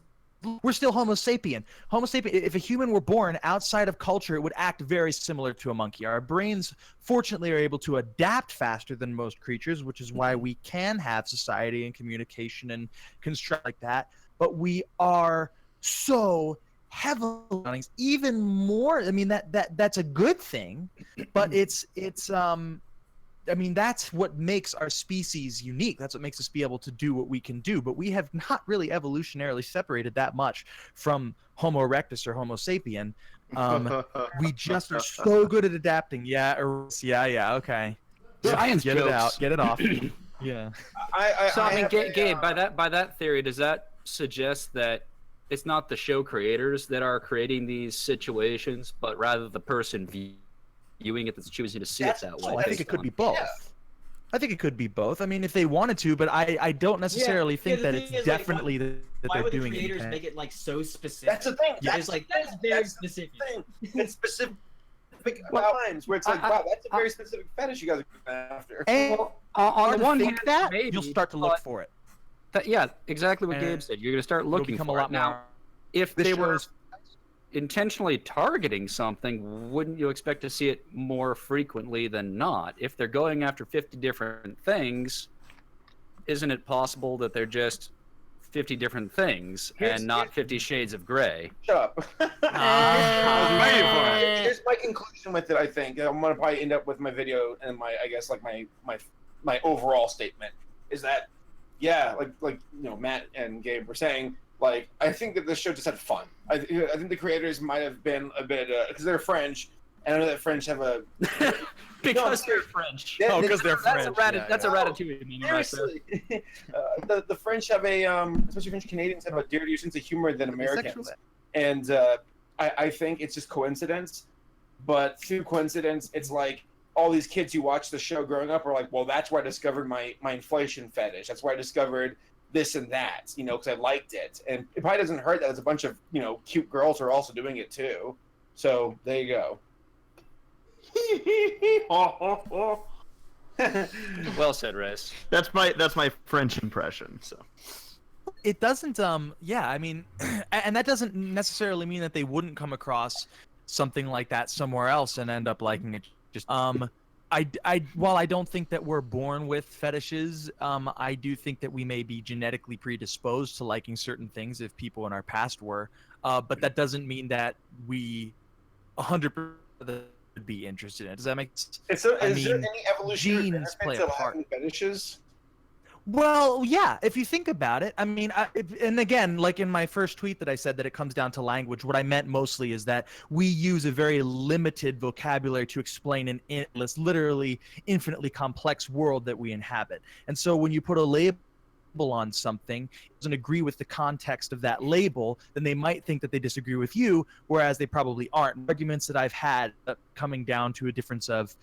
we're still Homo sapien. Homo sapien, if a human were born outside of culture, it would act very similar to a monkey. Our brains, fortunately, are able to adapt faster than most creatures, which is why we can have society and communication and construct like that. But we are so heavily, even more. I mean, that's a good thing, but it's I mean, that's what makes our species unique. That's what makes us be able to do what we can do. But we have not really evolutionarily separated that much from Homo erectus or Homo sapien. We just are so good at adapting. Yeah, okay. Science get jokes. it out, get it off. Yeah. So I mean, Gabe, by that theory, does that suggest that it's not the show creators that are creating these situations, but rather the person viewing it that's choosing to see it that way. Oh, I think it could be both. Yeah. I think it could be both. I mean, if they wanted to, but I don't necessarily think the that thing it's is, like, definitely that Why they're would the doing creators it. make it like so specific? That's the thing. It's like that's very specific. It's specific about times where it's like, wow, that's a very specific fetish you guys are going after. And on the one think hand, that maybe, you'll start to look but for it. yeah, exactly what And Gabe said. You're going to start It'll looking become for a lot it. Now, more. if This they were shows intentionally targeting something, wouldn't you expect to see it more frequently than not? If they're going after 50 different things, isn't it possible that they're just 50 different things and not 50 shades of gray? Shut up. Here's my conclusion with it. I think I'm gonna probably end up with my video and I guess like my overall statement is that like Matt and Gabe were saying, like, I think that this show just had fun. I think the creators might have been a bit because they're French, and I know that French have a Because they're French. Oh, because they're French. That's a Ratatouille meaning right there. Seriously, the French have especially French Canadians have a dirtier sense of humor than Americans, and I think it's just coincidence. But through coincidence, it's like all these kids who watch the show growing up are like, well, that's where I discovered my inflation fetish. That's where I discovered this and that, because I liked it. And it probably doesn't hurt that there's a bunch of, cute girls who are also doing it too. So there you go. Well said, Rez. That's my French impression. So It doesn't. Yeah, I mean, and that doesn't necessarily mean that they wouldn't come across something like that somewhere else and end up liking it. Just while I don't think that we're born with fetishes, I do think that we may be genetically predisposed to liking certain things if people in our past were. But that doesn't mean that we 100% would be interested in it. Does that make sense? Is there any evolutionary genes play benefit a to part. having fetishes? Well, yeah, if you think about it, I mean, and again, like in my first tweet that I said that it comes down to language, what I meant mostly is that we use a very limited vocabulary to explain an endless, literally infinitely complex world that we inhabit. And so when you put a label on something, it doesn't agree with the context of that label, then they might think that they disagree with you, whereas they probably aren't. Arguments that I've had coming down to a difference of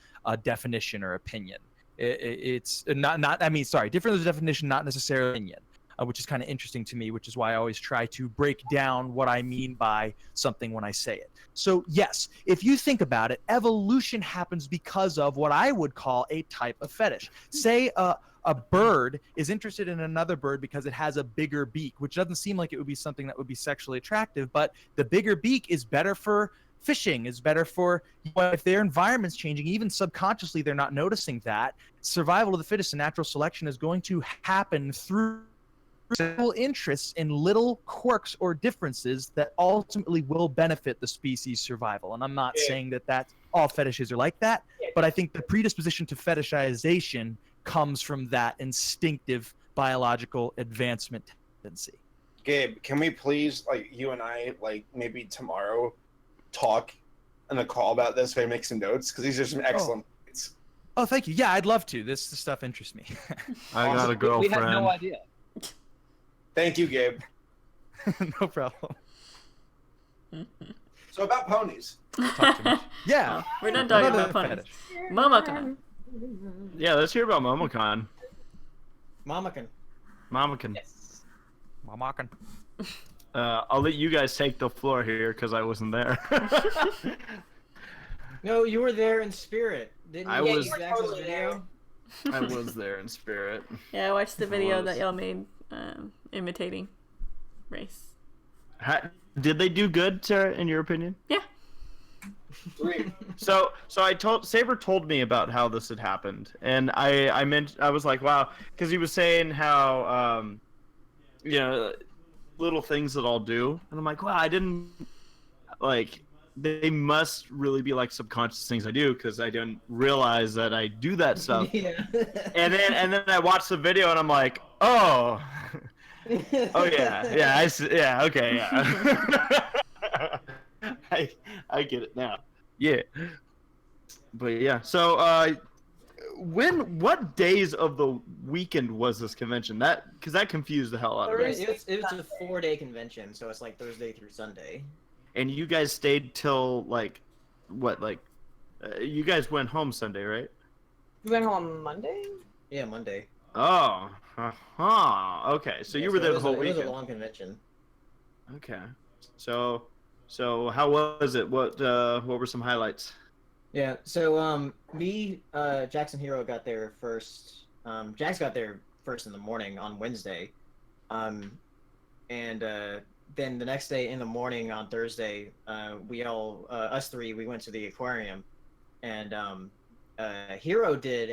definition or opinion. It's different as a definition, not necessarily opinion, which is kind of interesting to me, which is why I always try to break down what I mean by something when I say it. So yes, if you think about it, evolution happens because of what I would call a type of fetish. Say a bird is interested in another bird because it has a bigger beak, which doesn't seem like it would be something that would be sexually attractive, but the bigger beak is better for fishing, is better for if their environment's changing, even subconsciously they're not noticing that. Survival of the fittest and natural selection is going to happen through interests in little quirks or differences that ultimately will benefit the species' survival. And I'm not saying that all fetishes are like that, but I think the predisposition to fetishization comes from that instinctive biological advancement tendency. Gabe, can we please, you and I, maybe tomorrow talk on the call about this so I make some notes? Because these are some excellent points. Oh, thank you. Yeah, I'd love to. This stuff interests me. I got a girlfriend. We had no idea. Thank you, Gabe. No problem. So about ponies. Yeah. We're not talking Another about ponies. fetish. MomoCon. Yeah, let's hear about MomoCon. MomoCon. MomoCon. Yes. MomoCon. I'll let you guys take the floor here because I wasn't there. No, you were there in spirit. Didn't you? I see was- Zach's totally video? I was there in spirit. Yeah, I watched the video Was. that y'all made imitating race. Did they do good, Sarah, in your opinion? Yeah. Sweet. So Saber told me about how this had happened, and I was like, wow, because he was saying how little things that I'll do, and I'm like, wow, I didn't they must really be like subconscious things I do because I didn't realize that I do that stuff. Yeah. And then I watched the video and I'm like, oh yeah, I see, yeah, okay, yeah. I get it now. Yeah. But yeah, so what days of the weekend was this convention? Because that confused the hell out of me. It was a 4-day convention, so it's like Thursday through Sunday. And you guys stayed till like what? Like you guys went home Sunday, right? We went home on Monday. Yeah, Monday. Oh, okay. So Yeah, you were there the whole It weekend. was a long convention. Okay. So how was it? What were some highlights? Yeah, so me, Jackson Hero got there first. Jax got there first in the morning on Wednesday. And then the next day in the morning on Thursday, we all, us three, we went to the aquarium. And Hero did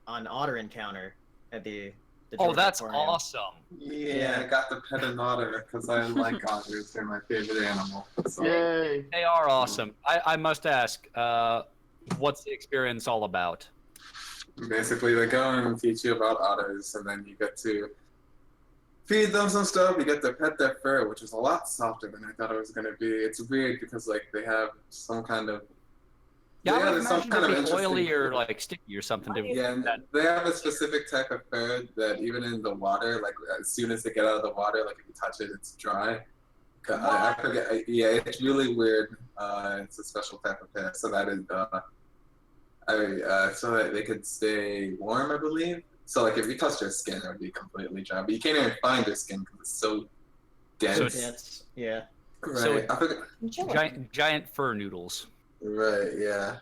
an otter encounter at the Georgia that's aquarium. awesome. Yeah, I got to pet an otter because I like otters. They're my favorite animal. So. Yay! They are awesome. I must ask, what's the experience all about? Basically, they go and teach you about otters, and then you get to feed them some stuff. You get to pet their fur, which is a lot softer than I thought it was going to be. It's weird because like they have some kind of Yeah, I would there's some imagine kind of it'd be interesting- oily or like sticky or something. Yeah, and they have a specific type of fur that even in the water, like as soon as they get out of the water, like if you touch it, it's dry. I forget. Yeah, it's really weird. It's a special type of hair, so that is so that they could stay warm, I believe. So like if you touch their skin, it would be completely dry, but you can't even find their skin because it's so dense. Dense, yeah. Right. So I forget. giant fur noodles. Right. Yeah.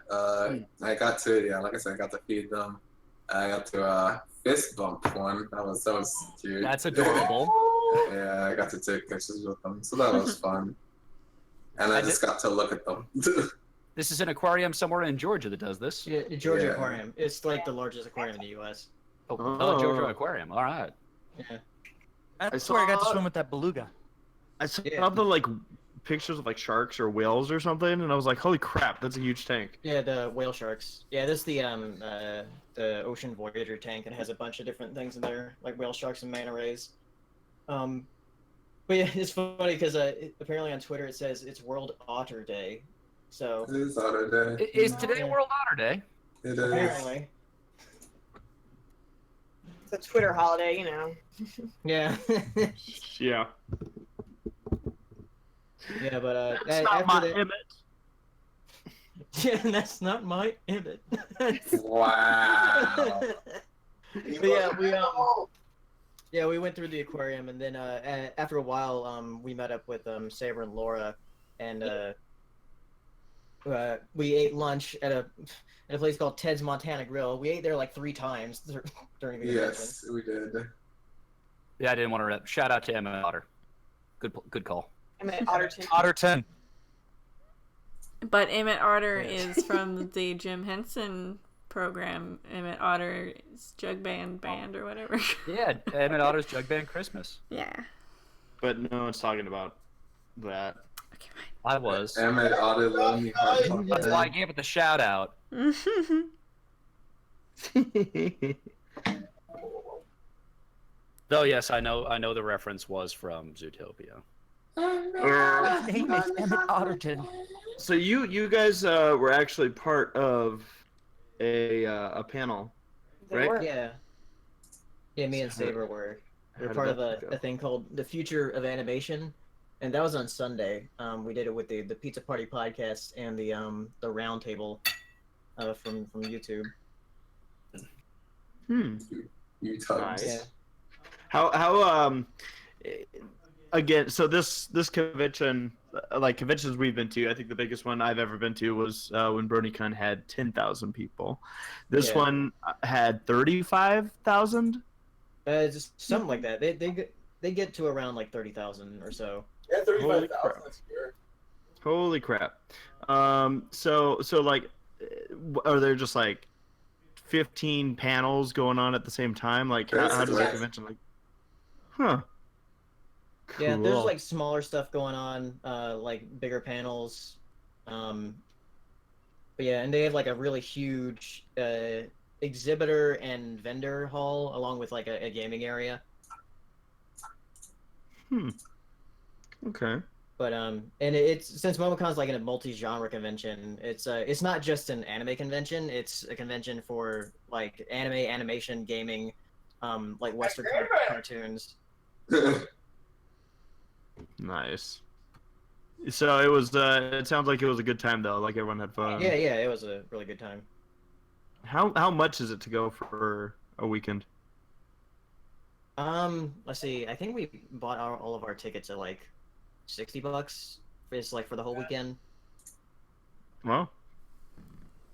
I got to like I said, I got to feed them. I got to fist bump one. That was cute. That's adorable. Yeah, I got to take pictures with them, so that was fun. And I just got to look at them. This is an aquarium somewhere in Georgia that does this. Yeah, Georgia Yeah. Aquarium. It's like the largest aquarium in the U.S. Oh, Georgia Aquarium. All right. Yeah. That's where I got to swim with that beluga. I saw Yeah. the like pictures of like sharks or whales or something, and I was like, holy crap, that's a huge tank. Yeah, the whale sharks. Yeah, this is the Ocean Voyager tank, and it has a bunch of different things in there, like whale sharks and manta rays. But yeah, it's funny because apparently on Twitter it says it's World Otter Day, so It is Otter Day. Is today Yeah. World Otter Day? It is. apparently, It's a Twitter holiday, you know. yeah, Yeah. yeah. But That's not after my that, image. yeah, that's not my image. Wow. But yeah, we went through the aquarium, and then after a while, we met up with Saber and Laura, and we ate lunch at a place called Ted's Montana Grill. We ate there like 3 times during the convention. Yes, we did. Yeah, I didn't want to rip. Shout out to Emma Otter. Good call. I'm at Otterton. Otterton. But Emmett Otter Yes. is from the Jim Henson program. Emmett Otter's Jug Band or whatever. Yeah, Emma Otter's Jug Band Christmas. Yeah. But no one's talking about that. Okay, I was. Emmett Otter love me. That's why I gave it the shout out. fine. Though yes, I know the reference was from Zootopia. His name is Emmett Otterton. So you guys were actually part of a panel, They right? were. Yeah. Yeah, me and Saber were part of a thing called the Future of Animation, and that was on Sunday. We did it with the Pizza Party podcast and the round table from YouTube. You touch. Nice. Yeah. How again? So this convention, like conventions we've been to, I think the biggest one I've ever been to was when BronyCon had 10,000 people. This Yeah. one had 35,000. Just something like that. They get to around like 30,000 or so. Yeah, Holy 35,000 crap. this year. Holy crap! So like, are there just like 15 panels going on at the same time? Like, how does that convention like? Huh. Yeah, there's Cool. like smaller stuff going on, like bigger panels. But yeah, and they have like a really huge exhibitor and vendor hall along with like a gaming area. Okay. But and it's since MomoCon's like a multi-genre convention, it's not just an anime convention. It's a convention for like anime, animation, gaming, like Western cartoons. Nice. So it was. It sounds like it was a good time though. Like everyone had fun. Yeah, it was a really good time. How much is it to go for a weekend? Let's see. I think we bought all of our tickets at like $60. It's like for the whole weekend. Well,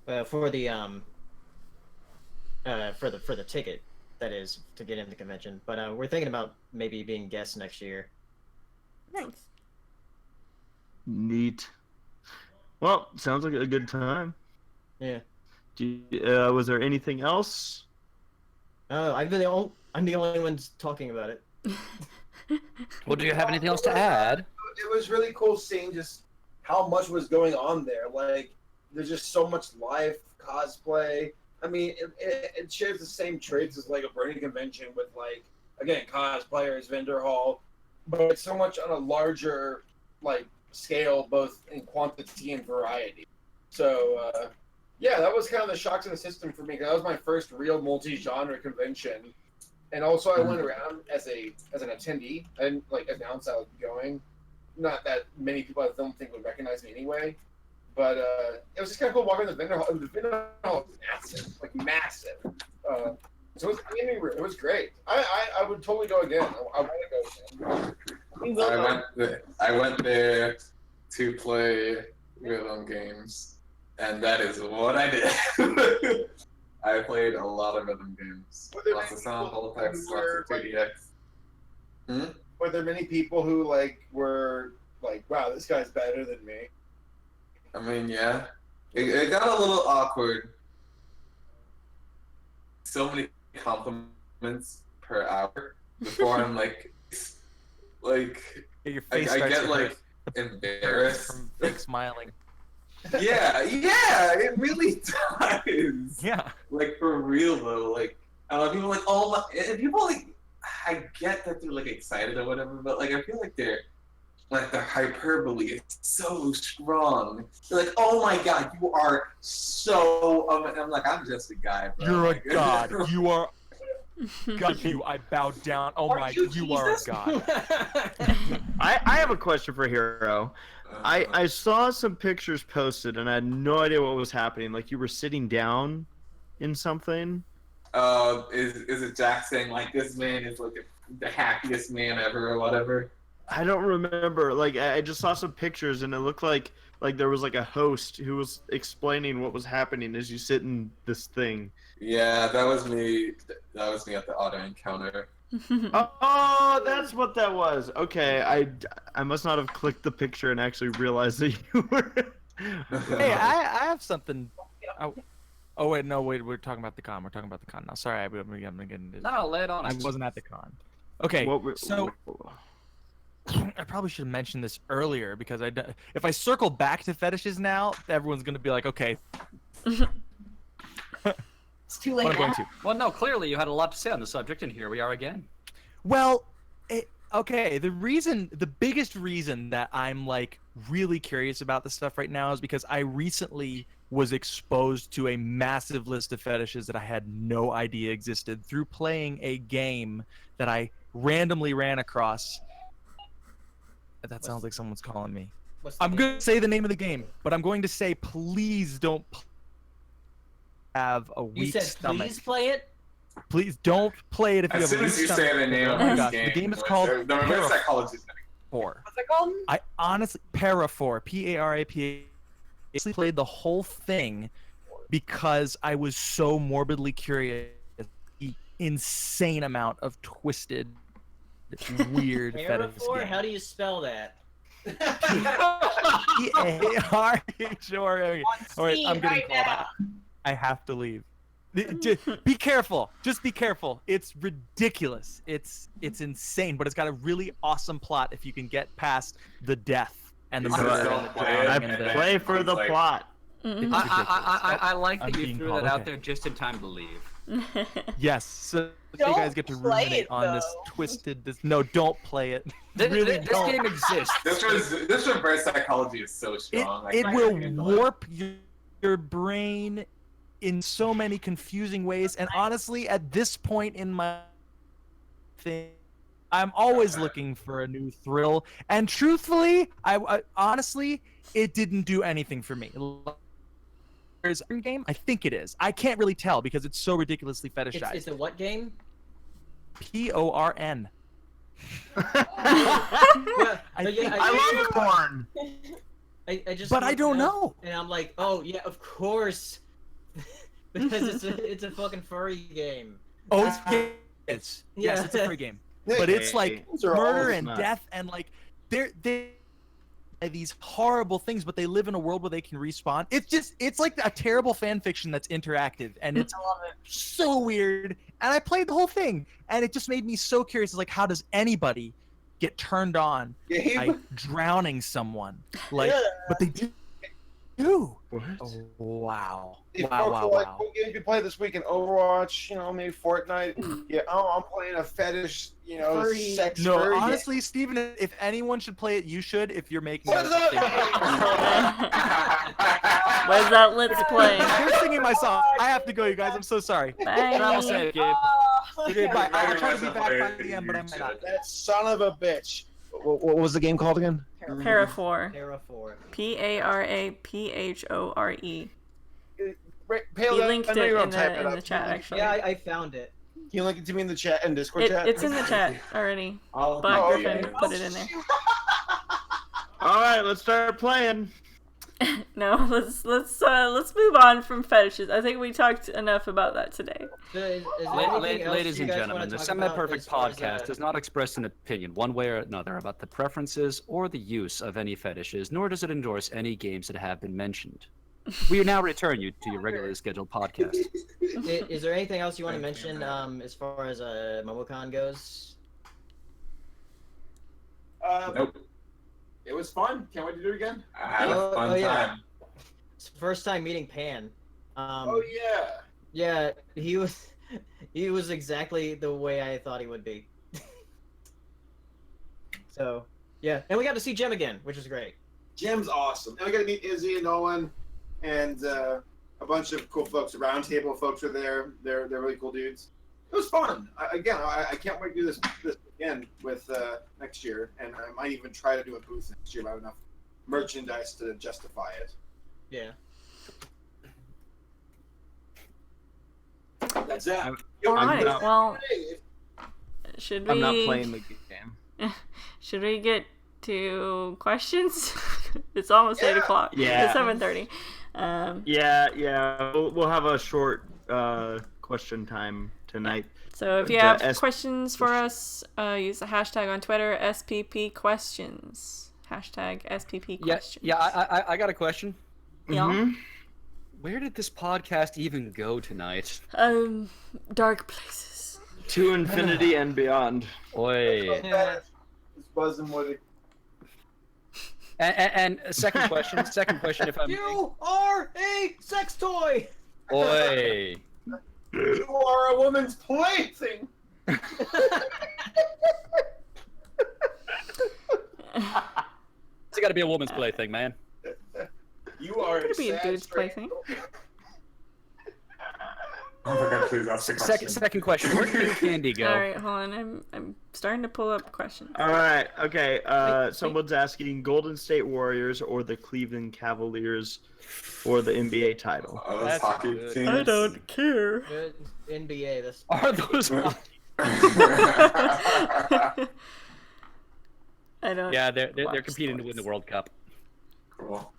For the for the ticket, that is, to get in the convention. But we're thinking about maybe being guests next year. Nice. neat. Well, sounds like a good time. Yeah. Was there anything else? I'm the only one talking about it. Well, do you have anything else to add? It was really cool seeing just how much was going on there. Like, there's just so much live cosplay. I mean, it shares the same traits as like a Burning convention with, like, again, cosplayers, vendor hall, but it's so much on a larger like scale, both in quantity and variety. So yeah, that was kind of the shock to the system for me. 'Cause that was my first real multi-genre convention, and also I went around as an attendee. I didn't like announce I was going. Not that many people I don't think would recognize me anyway. But it was just kind of cool walking in the vendor hall. And the vendor hall was massive, like massive. So it was a gaming room. It was great. I would totally go again. I want to go again. I went there to play rhythm games, and that is what I did. I played a lot of rhythm games. Lots of sound effects, lots of 2DX. Were there many people who were like, "Wow, this guy's better than me"? I mean, yeah. It got a little awkward. So many compliments per hour before I'm like Your face I starts get to like hurt embarrassed. from fake smiling. Yeah, it really does. Yeah. Like, for real though, like, people are like, oh my, and people like, I get that they're like excited or whatever, but like I feel like their hyperbole is so strong. They're like, oh my god, you are so. I'm like, I'm just a guy, bro. You're a Like, god. You are. God, I bow down. Oh my, you are a god. I have a question for Hero. I saw some pictures posted and I had no idea what was happening. Like you were sitting down in something. Is it Jack saying like this man is like the happiest man ever or whatever? I don't remember. Like I just saw some pictures and it looked like there was like a host who was explaining what was happening as you sit in this thing. Yeah, that was me. That was me at the auto encounter. Oh, that's what that was. Okay, I must not have clicked the picture and actually realized that you were. Hey, I have something. Oh wait, no, wait. We're talking about the con. We're talking about the con now. Sorry, I'm getting this. No, lay it on I us. wasn't at the con. Okay, so I probably should have mentioned this earlier because if I circle back to fetishes now, everyone's gonna be like, okay. It's too late What I'm going now. to. Well, no, clearly you had a lot to say on the subject, and here we are again. Well, okay. The biggest reason that I'm like really curious about this stuff right now is because I recently was exposed to a massive list of fetishes that I had no idea existed through playing a game that I randomly ran across. That sounds like someone's calling me. I'm going to say the name of the game, but I'm going to say please don't have a weak You said stomach. please play it? Please don't play it if you As have a soon weak as you stomach. say the name Oh of my this gosh, game, the game is called the reverse psychology. Parafor. What's it called? I honestly, Parafor, P-A-R-A-P-A, actually played the whole thing because I was so morbidly curious the insane amount of twisted, weird fetishes. Parafor? How do you spell that? P-A-R-H-O-R. All right, I'm getting called out. I have to leave. Be careful. Just be careful. It's ridiculous. It's insane, but it's got a really awesome plot if you can get past the death and the Play for the plot. I like that I'm you being threw called, that out okay. there just in time to leave. Yes, so you Don't guys get to play ruminate it, on this though. twisted. No, don't play it. This, Really this don't. game exists. This reverse psychology is so It, strong. it I will can't handle it. warp your brain in so many confusing ways. And honestly, at this point in my thing, I'm always looking for a new thrill. And truthfully, I honestly, it didn't do anything for me. Is it a game? I think it is. I can't really tell because it's so ridiculously fetishized. It's a what game? PORN. Yeah, I love corn. I just. But I looked don't it up, know. And I'm like, oh yeah, of course, because it's a fucking furry game. Oh, it's yes, Yeah. it's a free game. But it's like Those are all murder and nuts. death and like they're these horrible things, but they live in a world where they can respawn. It's like a terrible fan fiction that's interactive and it's so weird. And I played the whole thing and it just made me so curious. It's like, how does anybody get turned on by drowning someone? Like, but they do. What? Oh, wow. If Wow, folks wow, are like, wow. what games you play this week in Overwatch, maybe Fortnite. Yeah, I'm playing a fetish, Furry. sex No, furry game. honestly, Steven, if anyone should play it, you should if you're making What's it. up? Where's that Let's Play? You're singing my song. I have to go, you guys. I'm so sorry. Bye. safe, Gabe. Okay, bye. I'll try to be back by the end, but I might not. That son of a bitch. What was the game called again? Paraphore. Paraphore. Paraphore. He Pale, linked I know it you're in on type it the up. chat, actually. Yeah, I found it. Can you link it to me in the chat and Discord chat? It's in the chat already. I'll But Oh, Griffin yeah. put it in there. All right, let's start playing. No, let's move on from fetishes. I think we talked enough about that today. Is there anything else Ladies you and guys gentlemen, wanna the talk Semi-Perfect about as far Podcast as, does not express an opinion one way or another about the preferences or the use of any fetishes, nor does it endorse any games that have been mentioned. We now return you to your regularly scheduled podcast. Is there anything else you want to mention as far as MomoCon goes? Nope. It was fun. Can't wait to do it again. I had a fun yeah. time. It's the first time meeting Pan. Oh yeah. Yeah, he was exactly the way I thought he would be. So yeah, and we got to see Jim again, which is great. Jim's awesome. And we got to meet Izzy and Nolan, and a bunch of cool folks. The roundtable folks are there. They're really cool dudes. It was fun. I can't wait to do this again with next year, and I might even try to do a booth next year if I have enough merchandise to justify it. Yeah. That's it. All right. not- Well, should we? I'm not playing the game. Should we get to questions? It's almost 8:00. Yeah. It's 7:30. Yeah. We'll have a short question time tonight. So if you The have questions for us, use the hashtag on Twitter, SPP questions. Hashtag SPP questions. Yeah. I got a question. Yeah. Mhm. Where did this podcast even go tonight? Dark places. To infinity and beyond. Oi. Yeah. It's buzzing with it. And second question, if I'm You are a sex toy. Oi. You are a woman's plaything. It's got to be a woman's plaything, man. You are Could be a sad dude's straight- plaything. Oh my god, please ask the question. Second question. Where did Candy go? All right, hold on. I'm starting to pull up questions. All right. Okay. Someone's asking Golden State Warriors or the Cleveland Cavaliers for the NBA title. Oh, those That's hockey good. teams. I don't care. Good NBA. That's Are those? I don't. Yeah, they're watch competing to win the sports. World Cup. Cool.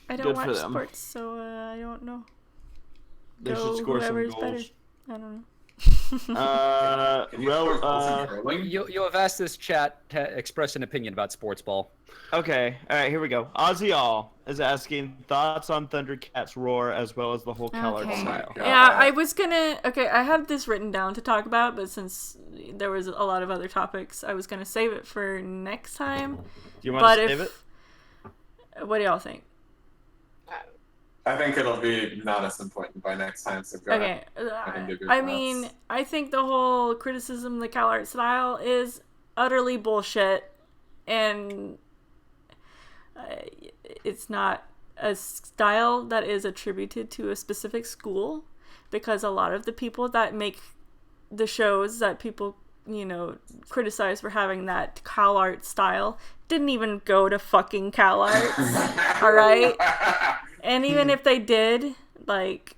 I don't Good for watch them. sports, so I don't know. They Go should score some whoever's goals. better. I don't know. Can you score goals in curling? You have asked this chat to express an opinion about sports ball. Okay. All right. Here we go. Ozzy All is asking thoughts on Thundercats Roar as well as the whole Kellogg Okay. style. Yeah, I was gonna. Okay, I had this written down to talk about, but since there was a lot of other topics, I was gonna save it for next time. Do you want But to save it? what do y'all think? I think it'll be not as important by next time. So go Okay, ahead and give your I thoughts. mean, I think the whole criticism of the CalArt style is utterly bullshit, and it's not a style that is attributed to a specific school, because a lot of the people that make the shows that people, criticize for having that CalArt style didn't even go to fucking CalArts, all right? And even if they did, like,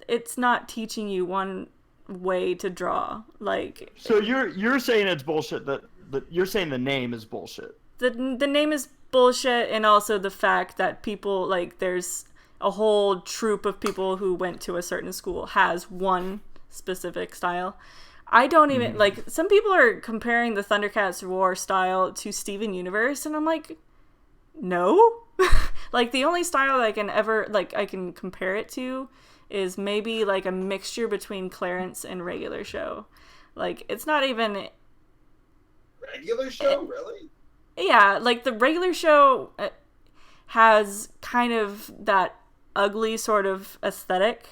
it's not teaching you one way to draw. Like, So you're saying it's bullshit that you're saying the name is bullshit. the name is bullshit, and also the fact that people, like, there's a whole troop of people who went to a certain school has one specific style. I don't even like, some people are comparing the Thundercats Roar style to Steven Universe, and I'm like, no. Like, the only style that I can compare it to is maybe like a mixture between Clarence and regular show. Like, it's not even Regular show, really? Yeah, like the regular show has kind of that ugly sort of aesthetic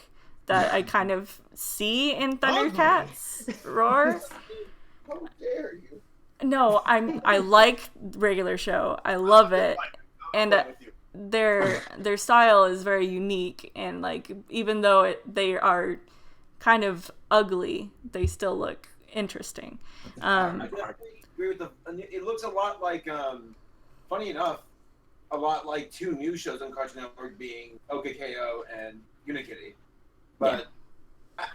that I kind of see in Thundercats Roar. How dare you? No, I like regular show. I love it, and their style is very unique. And like, even though they are kind of ugly, they still look interesting. I definitely agree with it looks a lot like, funny enough, a lot like two new shows on Cartoon Network being OKKO and Unikitty. But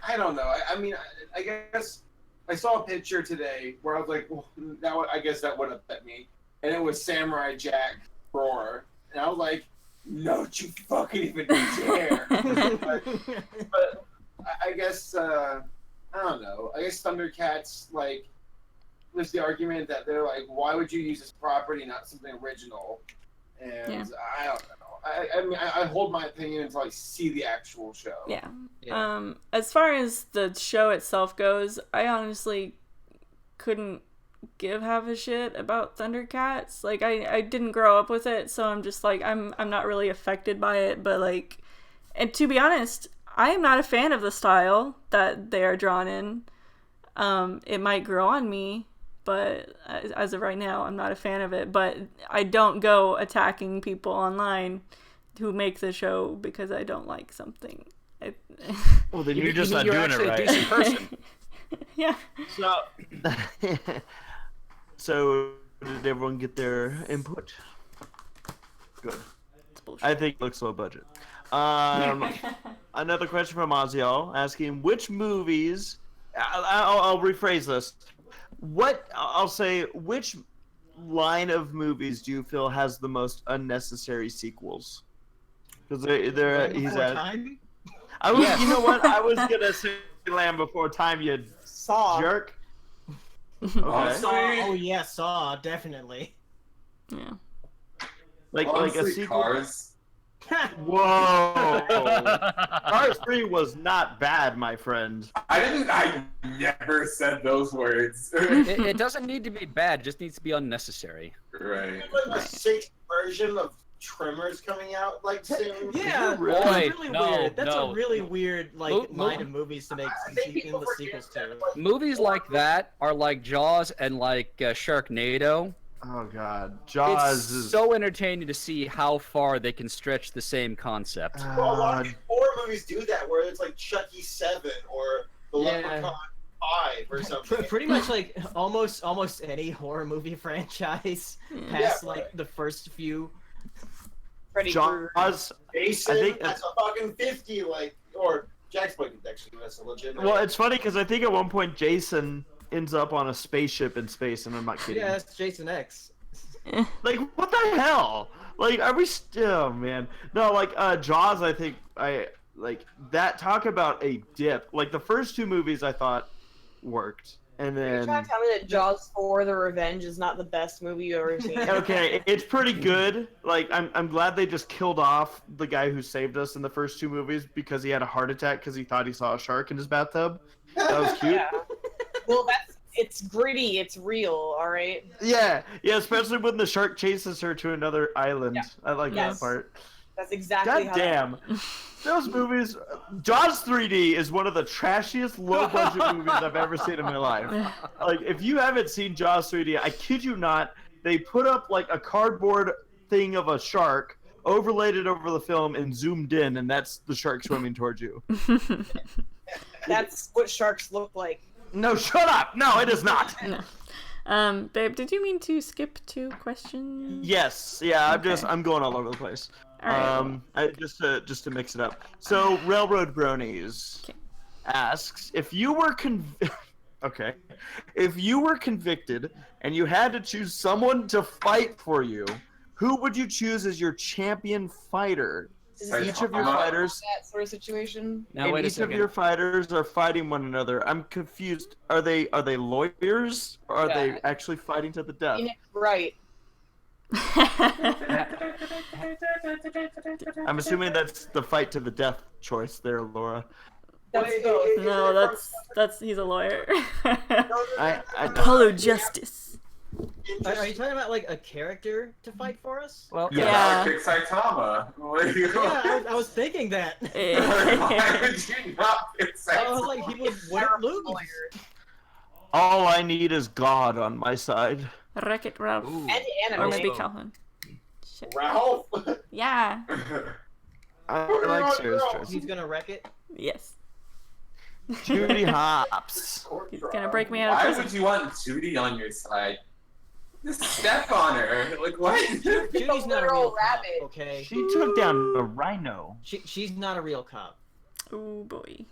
I don't know. I mean, I guess I saw a picture today where I was like, well, I guess that would upset me. And it was Samurai Jack Roar. And I was like, no, you fucking even dare. but I guess, I don't know. I guess Thundercats, like, there's the argument that they're like, why would you use this property, not something original? And I don't know. I mean, I hold my opinion until I see the actual show. Yeah. As far as the show itself goes, I honestly couldn't give half a shit about Thundercats. Like, I didn't grow up with it, so I'm just like, I'm not really affected by it. But like, and to be honest, I am not a fan of the style that they are drawn in. It might grow on me, but as of right now, I'm not a fan of it. But I don't go attacking people online who make the show because I don't like something. Well, then you're just not doing it right. A decent person. Yeah. So did everyone get their input? Good. I think it looks low budget. Another question from Oziel asking, which movies... I'll rephrase this. Which line of movies do you feel has the most unnecessary sequels? Because he's at... Time? You know what? I was gonna say Land Before Time, you Saw. jerk. Saw. Okay. Oh yeah, Saw, definitely. Yeah. Like Honestly, a sequel. Cars. Whoa! Cars 3 was not bad, my friend. I never said those words. It doesn't need to be bad; it just needs to be unnecessary. Right. Like a 6th version of Tremors coming out like soon. Yeah, Really? that's really No, weird. That's no. a really weird line of movies to make I think in people the forget sequels that, to. like, Movies like that are like Jaws and like Sharknado. Oh god, Jaws It's is so entertaining to see how far they can stretch the same concept. Well, a lot of horror movies do that, where it's like Chucky 7 or The Leprechaun 5 or something. Pretty much like almost any horror movie franchise past like the first few. Freddy Krueger. Jaws. Jason, I think that's a fucking 50, like, or Jack's Point actually, that's a legitimate. Well, it's funny because I think at one point Jason ends up on a spaceship in space, and I'm not kidding. Yeah, that's Jason X. Like, what the hell? Like, are we still, man? No, like, Jaws, I think, that, talk about a dip. Like, the first two movies I thought worked, and You're then... trying to tell me that Jaws 4: The Revenge is not the best movie you've ever seen? Okay, it's pretty good. Like, I'm glad they just killed off the guy who saved us in the first two movies because he had a heart attack because he thought he saw a shark in his bathtub. That was cute. Yeah. Well, it's gritty. It's real. All right. Yeah, especially when the shark chases her to another island. Yeah. I like Yes. that part. That's exactly God how. damn. Those movies. Jaws 3D is one of the trashiest low budget movies I've ever seen in my life. Like, if you haven't seen Jaws 3D, I kid you not, they put up like a cardboard thing of a shark, overlaid it over the film, and zoomed in, and that's the shark swimming towards you. That's what sharks look like. No, shut up! No, it is not! No. Babe, did you mean to skip 2 questions? Yes, yeah, Okay. I'm going all over the place. All right. Just to mix it up. So, Railroad Bronies asks, if you were if you were convicted and you had to choose someone to fight for you, who would you choose as your champion fighter? Is Sorry, Each of your Tom. fighters, that sort of situation? Now and wait a each of second. your fighters are fighting one another. I'm confused. Are they lawyers or are they Yeah. actually fighting to the death? Right. I'm assuming that's the fight to the death choice there, Laura. That's Wait, both. No, that's he's a lawyer. I Apollo Justice. Are you talking about like a character to fight for us? Well, Yeah. Yeah. Kick Saitama. What are you Yeah, I was thinking that. Why would you not pick I was Saitama? like, he wouldn't lose. all I need is God on my side. Wreck-It Ralph. Ooh. And anime. Or maybe Oh. Calhoun. Shit. Ralph. Yeah. I like Sarah's choice. He's gonna wreck it. Yes. Judy Hopps. He's gonna break me out of Why prison. would you want Judy on your side? Just step on her. Like what? Judy's not a literal real cop, rabbit. okay? She took down a rhino. She's not a real cop. Oh boy.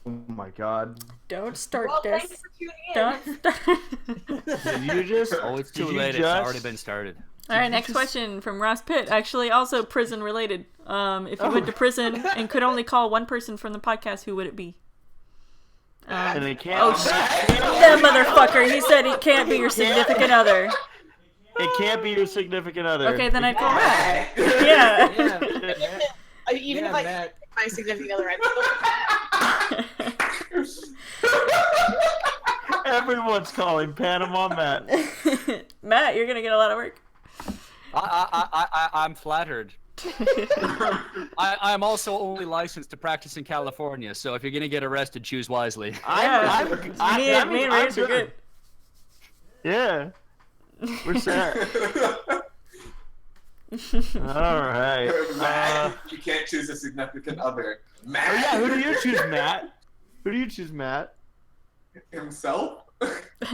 Oh my god. Don't start Well, this. thanks for tuning in. Don't start. Did you just? Oh, it's did too you late. It's just- already been started. All right, next question from Ross Pitt. Actually, also prison related. If you went to prison and could only call one person from the podcast, who would it be? And it can't. Oh shit! That motherfucker. He said he can't be your significant other. It can't be your significant other. Okay, then I'd call Matt. Yeah. Yeah, Matt, Even yeah, if I Matt. pick my significant other, I'd still Everyone's calling PanamaMatt. Matt, you're gonna get a lot of work. I'm flattered. I'm also only licensed to practice in California, so if you're gonna get arrested, choose wisely. Me and Reyes are good. Yeah. We're set. All right. Matt, you can't choose a significant other. Matt. Oh yeah, who do you choose, Matt? Who do you choose, Matt? Himself?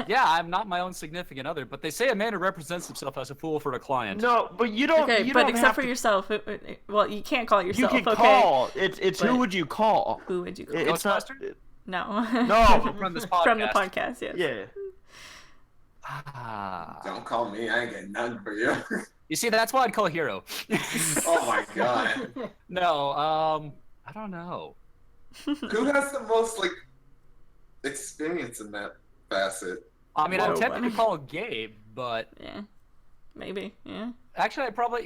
Yeah, I'm not my own significant other, but they say a man who represents himself as a fool for a client. No, but you don't. Okay, you but don't except have for to, yourself. Well, you can't call it you yourself. can Okay. call. It's But- who would you call? Who would you call? It's not. Ghostbuster? No. No. From this podcast. From the podcast, yes. Yeah. Ah. Don't call me. I ain't getting none for you. You see, that's why I'd call Hero. Oh my god. No, I don't know. Who has the most like experience in that facet? I mean, Whoa, I'm tempted buddy. to call Gabe, but Yeah. Maybe. Yeah. actually, I probably,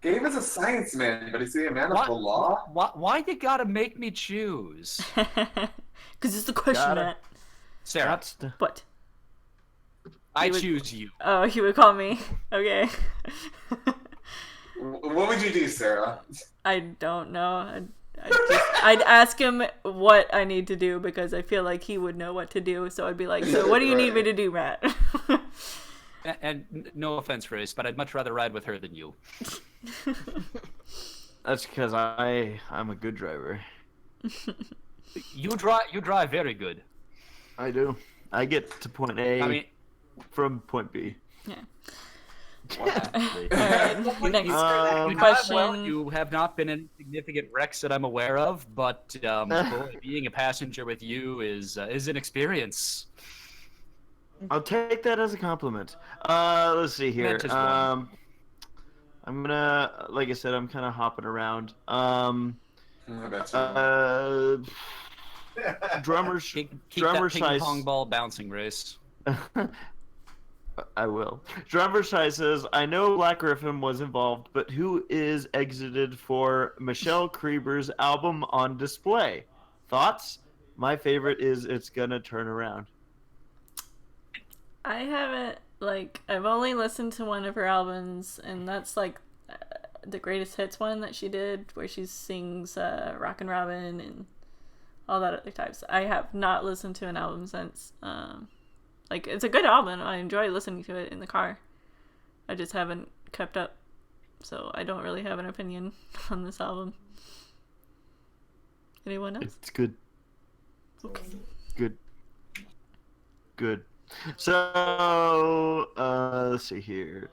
Gabe is a science man, but is he a man of What? the law? why you gotta make me choose? Because it's the question, Gotta- Matt. Sarah, That's the. What? I you would- choose you. Oh, he would call me. Okay. What would you do, Sarah? I don't know. I'd ask him what I need to do because I feel like he would know what to do. So I'd be like, so what do you need me to do, Matt? And no offense, Race, but I'd much rather ride with her than you. That's because I'm a good driver. You drive very good. I do. I get to point A I mean, from point B. Yeah. well, Alright, next Um, question. well, you have not been in significant wrecks that I'm aware of, but boy, being a passenger with you is an experience. I'll take that as a compliment. Let's see here. Meant as one. I'm gonna, like I said, I'm kind of hopping around. I bet you. Drummer, Keep drummer that ping size. pong ball bouncing, Race. I will. Drummer Shy says, I know Black Griffin was involved, but who is exited for Michelle Krieber's album on display? Thoughts? My favorite is It's Gonna Turn Around. I haven't, I've only listened to one of her albums, and that's the greatest hits one that she did, where she sings Rockin' Robin and all that other types. I have not listened to an album since. Like, it's a good album. I enjoy listening to it in the car. I just haven't kept up, so I don't really have an opinion on this album. Anyone else? It's good. Okay. Good. So, let's see here.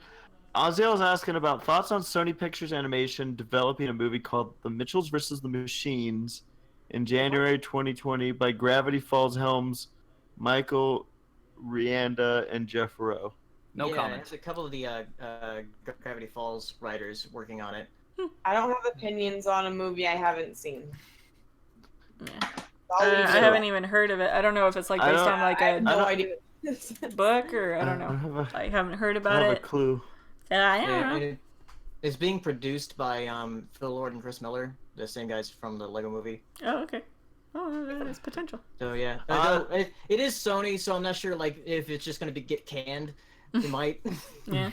Ozzy was asking about thoughts on Sony Pictures Animation developing a movie called The Mitchells vs. the Machines in January 2020 by Gravity Falls Helms, Michael Rianda, and Jeff Rowe. No comment. There's a couple of the Gravity Falls writers working on it. I don't have opinions on a movie I haven't seen. Yeah. I'll leave I it. haven't even heard of it. I don't know if it's like I based don't- on like I have a no idea. book or I don't I know. have I haven't heard I about have a it. clue. I don't know. And it's being produced by Phil Lord and Chris Miller, the same guys from the Lego Movie. Oh, okay. Oh, that is potential. So yeah, it is Sony, so I'm not sure like if it's just gonna get canned. It might. Yeah.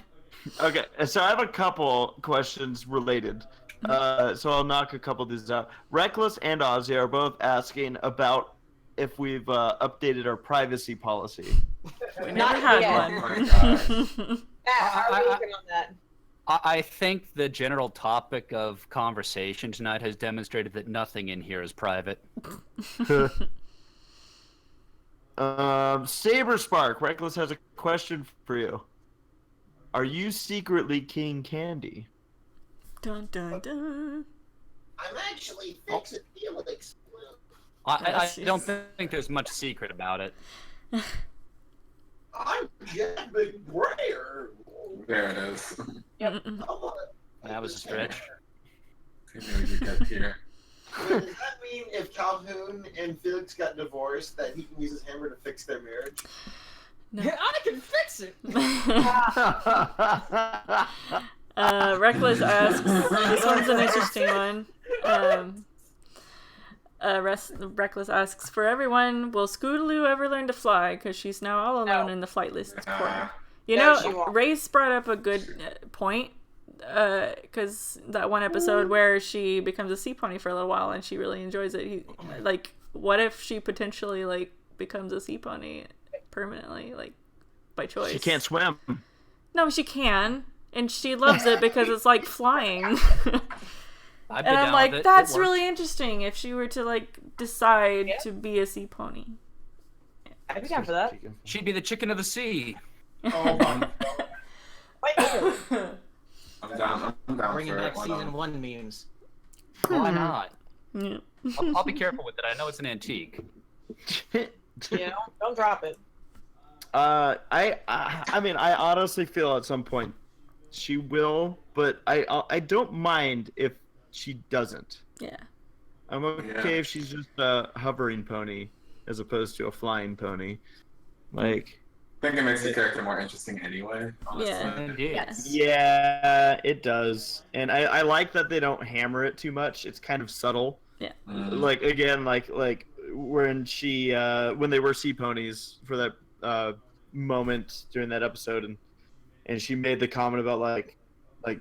Okay, so I have a couple questions related. So I'll knock a couple of these out. Reckless and Ozzy are both asking about if we've updated our privacy policy. We Not never had yet. Oh my one. gosh. Matt, how are we working on that? I think the general topic of conversation tonight has demonstrated that nothing in here is private. Saberspark, Reckless has a question for you. Are you secretly King Candy? Dun dun dun. I'm actually fixing Felix. I Yes, don't yes. think there's much secret about it. I'm Jack McBrayer. There it is. Mm-mm. That was a stretch. Maybe we get here. Does that mean if Calhoun and Felix got divorced, that he can use his hammer to fix their marriage? No. I can fix it. Reckless asks, this one's an interesting one. Reckless asks, for everyone, will Scootaloo ever learn to fly? Because she's now all alone No. in the flight list corner. No, You she know, won't. Ray's brought up a good point. Because that one episode where she becomes a sea pony for a little while and she really enjoys it. Like, what if she potentially, like, becomes a sea pony permanently, like, by choice? She can't swim. No, she can. And she loves it because it's like flying. I'd be And I'm down like, with it. that's It works. really interesting if she were to, like, decide Yeah. to be a sea pony. I'd be down for that. She'd be the chicken of the sea. Oh, Wait, I'm down. I'm down Bringing for back it. Why season not? 1 memes. Why not? Yeah. I'll be careful with it. I know it's an antique. don't drop it. I mean, I honestly feel at some point she will, but I don't mind if she doesn't. Yeah. I'm okay Yeah. if she's just a hovering pony as opposed to a flying pony. Like, I think it makes the character more interesting anyway. Honestly. Yeah. Indeed. Yes. yeah, it does, and I like that they don't hammer it too much. It's kind of subtle. Mm. Like again, like when she when they were sea ponies for that moment during that episode, and she made the comment about like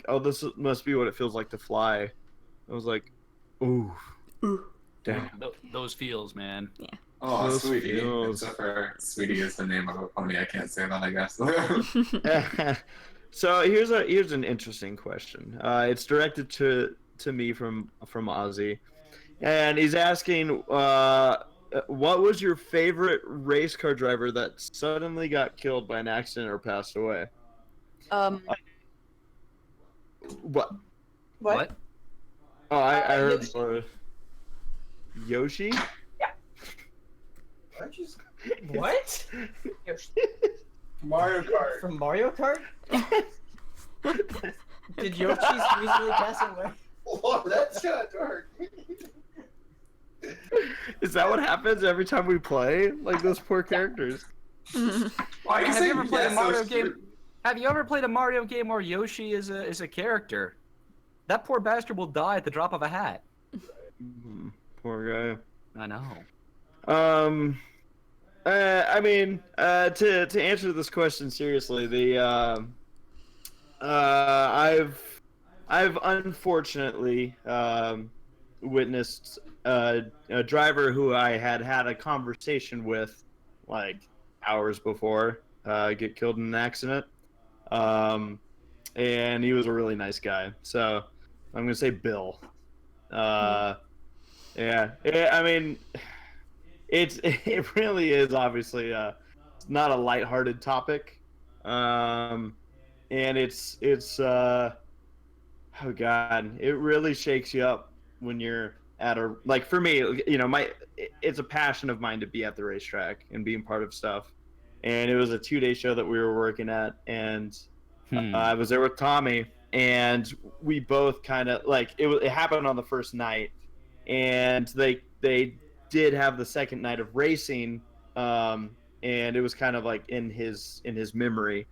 oh, this must be what it feels like to fly. I was like, ooh, damn. Those feels, man. Oh, Those Sweetie. feels. Except for Sweetie is the name of a pony. I can't say that, I guess. So here's an interesting question. It's directed to me from Ozzy, and he's asking, what was your favorite race car driver that suddenly got killed by an accident or passed away? What? What? Oh, I heard Yoshi. Yoshi. What? Mario Kart. From Mario Kart? Did Yoshi's recently pass away? Oh, that's kind of dark. Is that what happens every time we play? Like those poor characters. Why Have you ever played a yes, Mario those game? Have you ever played a Mario game where Yoshi is a character? That poor bastard will die at the drop of a hat. Poor guy. I know. I mean, to answer this question seriously, I've I've unfortunately witnessed a driver who I had a conversation with like hours before get killed in an accident. And he was a really nice guy. So I'm gonna say Bill. Yeah. I mean, it really is obviously not a lighthearted topic, and it's oh god, it really shakes you up when you're at a like for me, it's a passion of mine to be at the racetrack and being part of stuff, and it was a 2-day show that we were working at, and I was there with Tommy, and we both kind of like it happened on the first night, and they did have the second night of racing, and it was kind of like in his memory,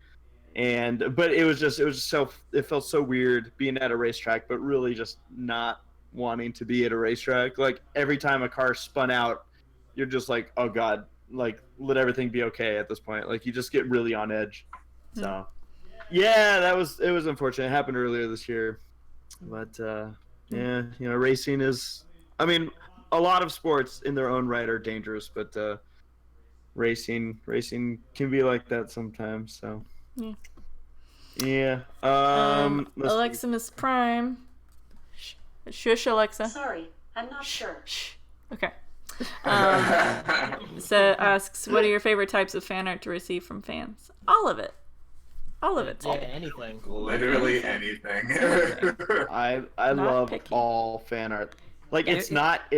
but it felt so weird being at a racetrack, but really just not wanting to be at a racetrack. Like every time a car spun out, you're just like, oh god, like let everything be okay at this point. Like you just get really on edge. So yeah, it was unfortunate. It happened earlier this year, but yeah, racing is. I mean, a lot of sports in their own right are dangerous, but racing can be like that sometimes. So yeah. Aleximus Prime. Shush, Alexa. Sorry, I'm not sure. Shh. Okay. So asks, what are your favorite types of fan art to receive from fans? All of it. All of it. Yeah, anything. Literally anything. I love all fan art. Like it's not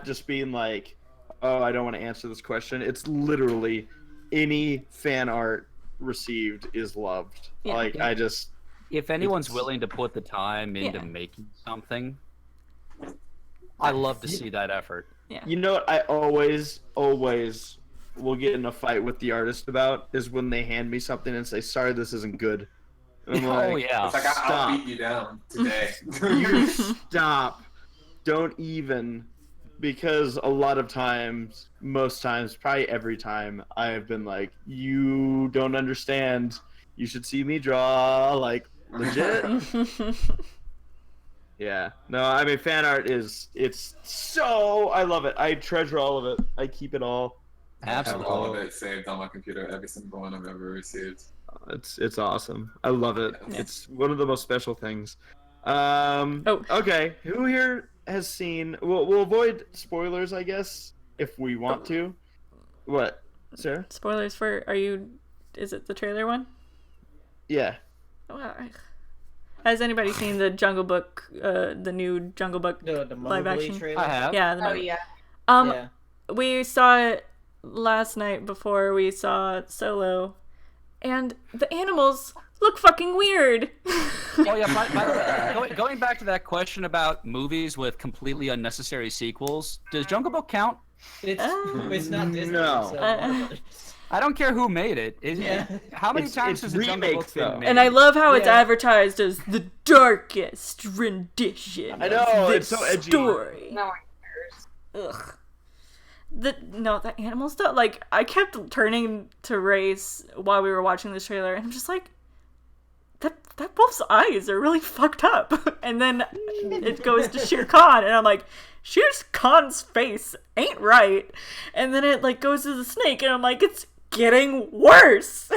just being like, oh, I don't want to answer this question. It's literally any fan art received is loved. Yeah. Like I just If anyone's willing to put the time into making something, I love to see that effort. Yeah. You know what I always will get in a fight with the artist about is when they hand me something and say, sorry, this isn't good. And I'm like, Oh yeah. It's like I'll beat you down today. You stop. Don't even, because a lot of times, most times, probably every time, I have been like, you don't understand. You should see me draw, like, legit. Yeah. No, I mean, fan art it's so, I love it. I treasure all of it. I keep it all. I have Absolutely. all of it saved on my computer, every single one I've ever received. It's awesome. I love it. Yeah. It's one of the most special things. Okay. Who here has seen? We'll avoid spoilers, I guess, if we want to. What, Sarah? Spoilers for is it the trailer one? Yeah. Well, has anybody seen the Jungle Book, the new Jungle Book The live Mowgli action? trailer? I have. Yeah. Oh yeah. Yeah. We saw it last night before we saw Solo, and the animals look fucking weird. Oh yeah. By the way, going back to that question about movies with completely unnecessary sequels, does Jungle Book count? It's not Disney. No. So I don't care who made it. How many times has the Jungle Book been made? And I love how it's Yeah. advertised as the darkest rendition I know, of it's this so edgy. story. No one cares. Ugh. The animal stuff. Like, I kept turning to Race while we were watching this trailer, and I'm just like, that wolf's eyes are really fucked up. And then it goes to Shere Khan, and I'm like, Shere Khan's face ain't right. And then it like goes to the snake, and I'm like, it's getting worse.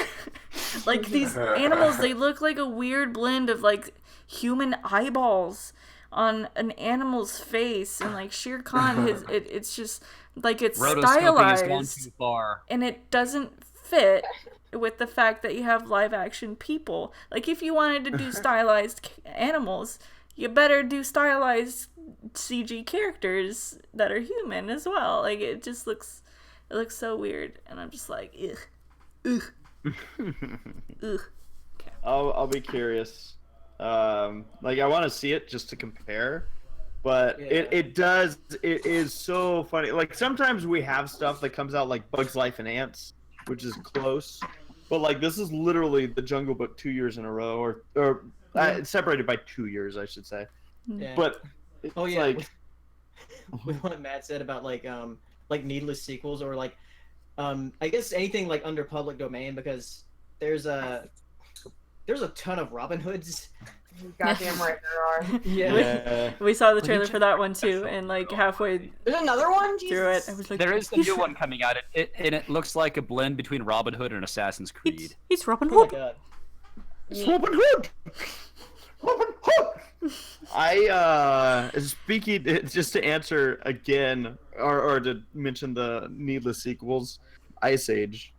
Like these animals, they look like a weird blend of like human eyeballs on an animal's face, and like Shere Khan, it's just like it's Rotoscoping has gone stylized, too far. and it doesn't fit with the fact that you have live action people. Like if you wanted to do stylized animals, you better do stylized CG characters that are human as well. Like it looks so weird, and I'm just like, ugh. Ugh. I'll be curious. Like I want to see it just to compare, but it is so funny. Like sometimes we have stuff that comes out like Bugs Life and Ants, which is close, but like this is literally the Jungle Book 2 years in a row, or it's separated by 2 years, I should say. Yeah. But it's like with what Matt said about like needless sequels, or like I guess anything like under public domain, because there's a ton of Robin Hoods Goddamn right there are. Yeah. We saw the trailer for that one too, and like halfway There's another one? through it, Jesus. I was like, There is the new one coming out, and it looks like a blend between Robin Hood and Assassin's Creed. He's Robin Oh my Hood. god. It's Robin Hood. Robin Hood. I speaking just to answer again, or to mention the needless sequels, Ice Age.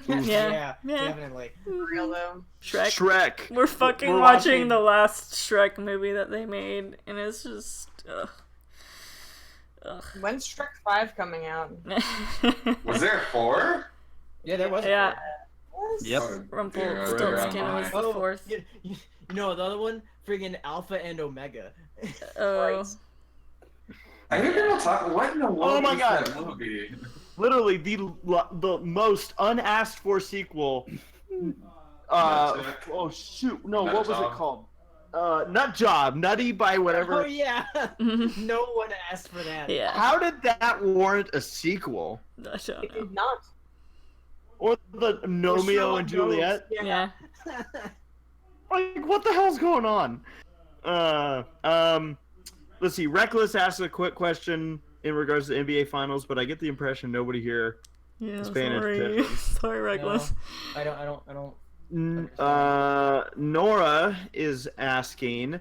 Yeah. Definitely. Real though. Shrek. We're fucking We're watching the last Shrek movie that they made, and it's just. Ugh. When's Shrek 5 coming out? Was there 4? Yeah, there was. Yeah. Yep. Rumpelstiltskin was the Oh, fourth. you know the other one? Friggin' Alpha and Omega. Oh. I hear people talk. What in the world Oh my is God. that movie? Literally the most unasked for sequel. Oh shoot! No, Nut what was Job. it called? Nut Job, Nutty by Oh whatever. yeah. No one asked for that. Yeah. How did that warrant a sequel? I don't It know. did not. Or the Romeo and Juliet? Yeah. Like, what the hell's going on? Let's see. Reckless asked a quick question in regards to the NBA Finals, but I get the impression nobody here Yeah. is paying Sorry. attention. Sorry, Reckless. I don't. Nora is asking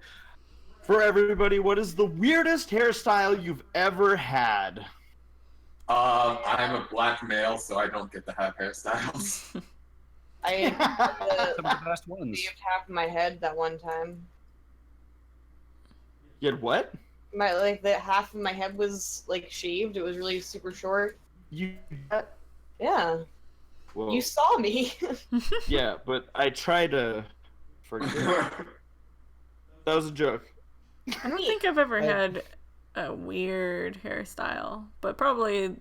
for everybody, what is the weirdest hairstyle you've ever had? I'm a black male, so I don't get to have hairstyles. I Some of the best ones. shaved half of my head that one time. You had what? The half of my head was like shaved. It was really super short. You? Yeah. Whoa. You saw me. Yeah, but I try to forget. That was a joke. I don't think I've ever had a weird hairstyle, but probably the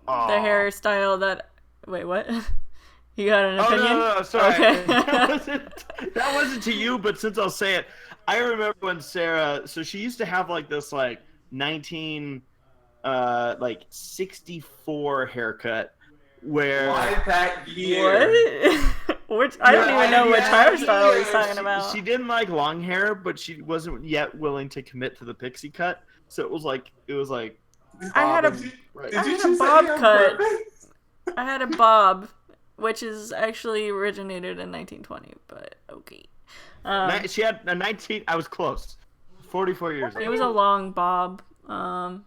hairstyle that. Wait, what? You got an opinion? No, sorry. Okay. that wasn't to you, but since I'll say it, I remember when Sarah. So she used to have like this 64 haircut, where. Why that year? What? Which I don't even know which hairstyle he's talking about. She didn't like long hair, but she wasn't yet willing to commit to the pixie cut. So it was like. I had a Right. I Did you had a just say bob on cut. purpose? I had a bob, which is actually originated in 1920, but okay. She had a 19. I was close. 44 years. It was a long bob, and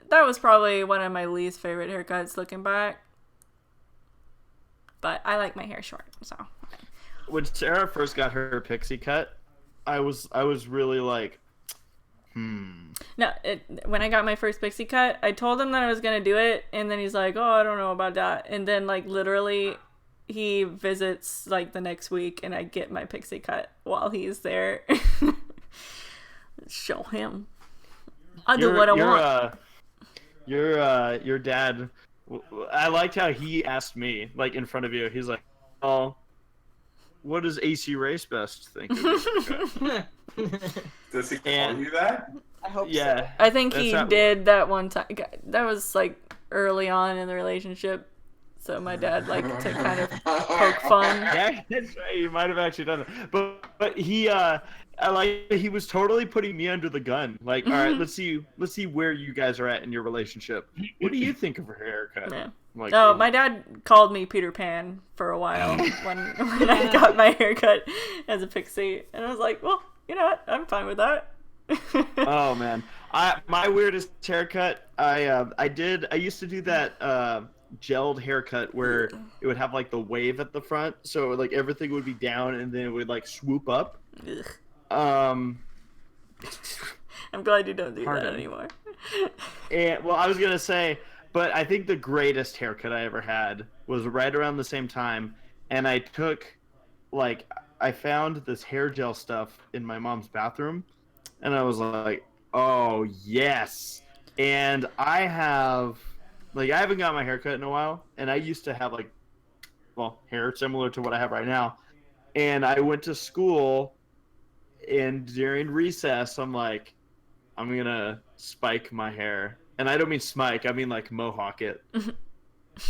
that was probably one of my least favorite haircuts looking back. But I like my hair short, so. When Sarah first got her pixie cut, I was really like, No, when I got my first pixie cut, I told him that I was gonna do it, and then he's like, "Oh, I don't know about that." And then like literally, he visits like the next week, and I get my pixie cut while he's there. Show him. I'll do what I want. Your dad. I liked how he asked me, like in front of you. He's like, "Oh, what does ACRacebest think of your haircut?" Does he call And- you that? I hope Yeah. I think That's he not- did that one time. That was like early on in the relationship, so my dad liked to kind of poke fun. Yeah, that's right. You might have actually done it, but he I like he was totally putting me under the gun. Like, all right, let's see where you guys are at in your relationship. What do you think of her haircut? Yeah. I'm like, No, my dad called me Peter Pan for a while when I got my haircut as a pixie, and I was like, well, you know what? I'm fine with that. Oh man, my weirdest haircut. I used to do that gelled haircut where it would have like the wave at the front, so like everything would be down and then it would like swoop up. Ugh. Um, I'm glad you don't do that Pardon. anymore. and well, I was gonna say, but I think the greatest haircut I ever had was right around the same time, and I took, like, I found this hair gel stuff in my mom's bathroom, and I was like, oh yes. And I haven't got my haircut in a while, and I used to have like, well, hair similar to what I have right now. And I went to school, and during recess, I'm like, I'm gonna spike my hair. And I don't mean spike, I mean like mohawk it.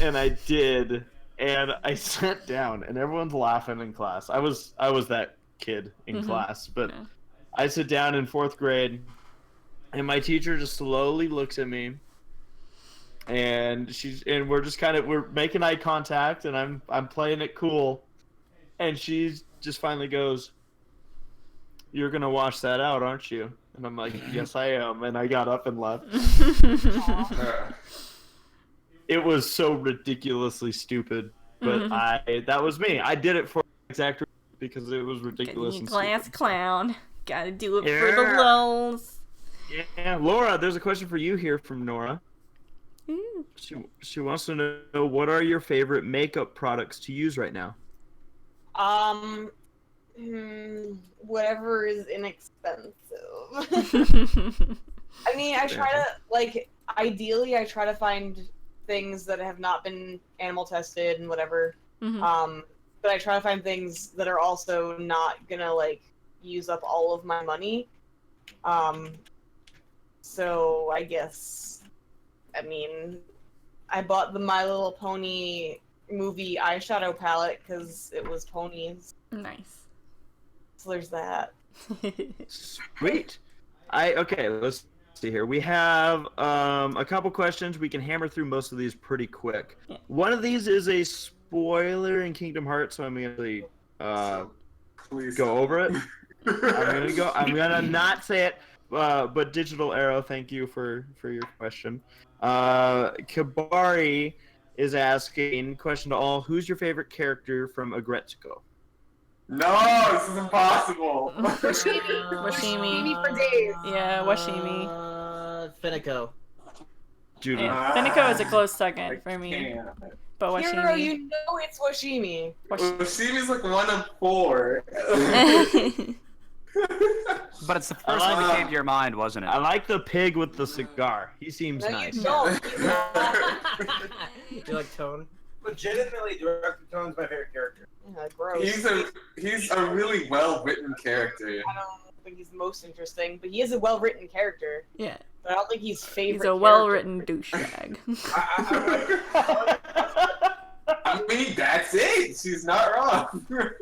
And I did. And I sat down, and everyone's laughing in class. I was that kid in class, but Yeah. I sit down in 4th grade, and my teacher just slowly looks at me, and we're just we're making eye contact, and I'm playing it cool, and she just finally goes, "You're gonna wash that out, aren't you?" And I'm like, "Yes, I am," and I got up and left. It was so ridiculously stupid, but that was me. I did it for exact reason because it was ridiculous and Class stupid. clown. Gotta do it for the lulz. Yeah, Laura, there's a question for you here from Nora. She wants to know, what are your favorite makeup products to use right now? Whatever is inexpensive. I mean, I try to, ideally, I try to find things that have not been animal tested and whatever. But I try to find things that are also not gonna, use up all of my money. So I guess, I bought the My Little Pony movie eyeshadow palette because it was ponies. Nice. So there's that. Sweet. Okay, let's see here. We have a couple questions. We can hammer through most of these pretty quick. Yeah. One of these is a spoiler in Kingdom Hearts, so I'm going to go over it. I'm gonna not say it, but Digital Arrow, thank you for your question. Kabari is asking, question to all, who's your favorite character from ACRacebest? No, this is impossible. Washimi. for days. Yeah, Washimi. Finico. Judy. Yeah. Finico is a close second for me. But Hero, Washimi. you know it's Washimi. Shimi's like 1 of 4. But it's the first one that came to your mind, wasn't it? I like the pig with the cigar. He seems No, nice. you don't. You like Tone? Legitimately, Director Tone's my favorite character. Yeah, gross. He's a really well written character. I don't think he's the most interesting, but he is a well-written character. Yeah. But I don't think he's favorite. He's a well-written douchebag. I mean, that's it. She's not wrong.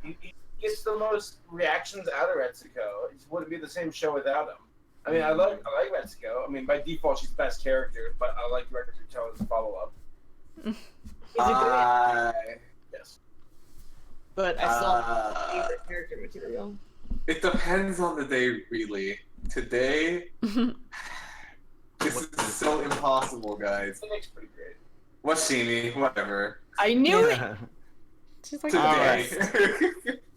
He gets the most reactions out of Retsuko. It wouldn't be the same show without him. I mean, I like Retsuko. I mean, by default, she's the best character, but I like Director Tone's follow-up. He's a good. Yes. But I still have favorite character material. It depends on the day, really. Today, this is so impossible, guys. Phoenix pretty great. Washimi, whatever. I knew it. She's like, Today.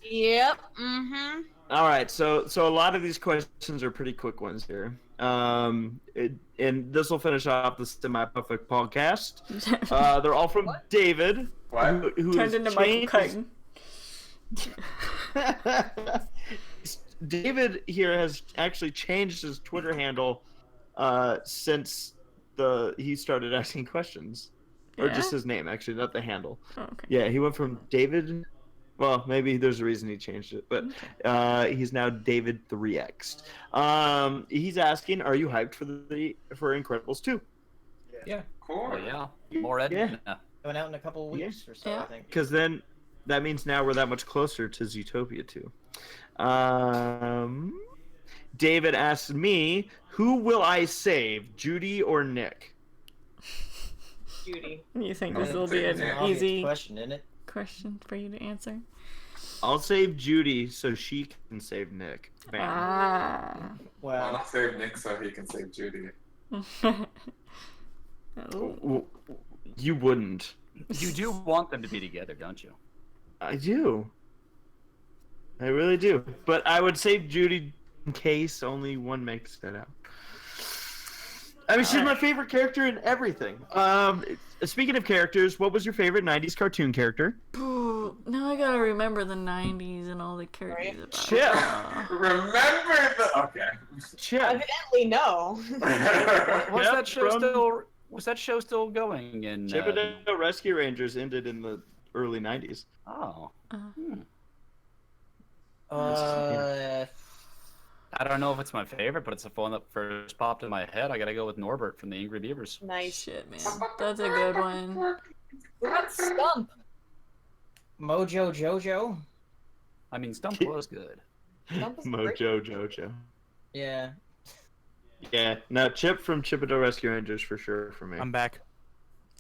Yep. Mm-hmm. All right, so a lot of these questions are pretty quick ones here. And this will finish off the semi-perfect podcast. They're all from David, who turned has into Michael changed. Cutton. David here has actually changed his Twitter handle since he started asking questions, or just his name, actually, not the handle. Oh, okay. Yeah, he went from David. Well, maybe there's a reason he changed it, but he's now David 3X. He's asking, are you hyped for Incredibles 2? Yeah. Cool. Oh yeah, more Ed. Yeah. Coming out in a couple of weeks or so, Yeah. I think. Because then that means now we're that much closer to Zootopia 2. David asks me, who will I save, Judy or Nick? Judy. You think Oh, this will be it's an an Obvious easy question, isn't it? question for you to answer? I'll save Judy so she can save Nick. Bam. I'll Well, not save Nick so he can save Judy. Ooh. You wouldn't. You do want them to be together, don't you? I do. I really do. But I would save Judy in case only one makes it out. I mean, she's my favorite character in everything. Speaking of characters, what was your favorite 90s cartoon character? Now I gotta remember the 90s and all the characters about Chip. Remember the... Okay. Chip. Evidently, no. Was Yep, that show from- still? Was that show still going? In Chip and Dale Rescue Rangers ended in the early 90s. oh, I I don't know if it's my favorite, but it's the one that first popped in my head. I gotta go with Norbert from the Angry Beavers. Nice. Shit, man. That's a good one. What about Stump? Mojo Jojo? I mean, Stump was good. Stump is great. Mojo Jojo. Yeah. Yeah, no, Chip from Chip and Dale Rescue Rangers for sure for me. I'm back.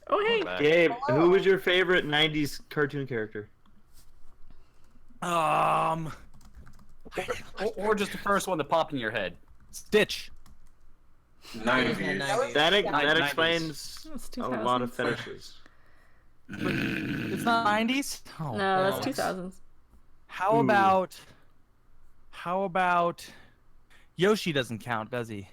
Oh, hey. Gabe, who was your favorite 90s cartoon character? Or just the first one that popped in your head. Stitch. 90s. That 90s. explains That's a lot of 2000s. fetishes. It's not 90s? Oh, No, that's balls. 2000s. How about Yoshi doesn't count, does he?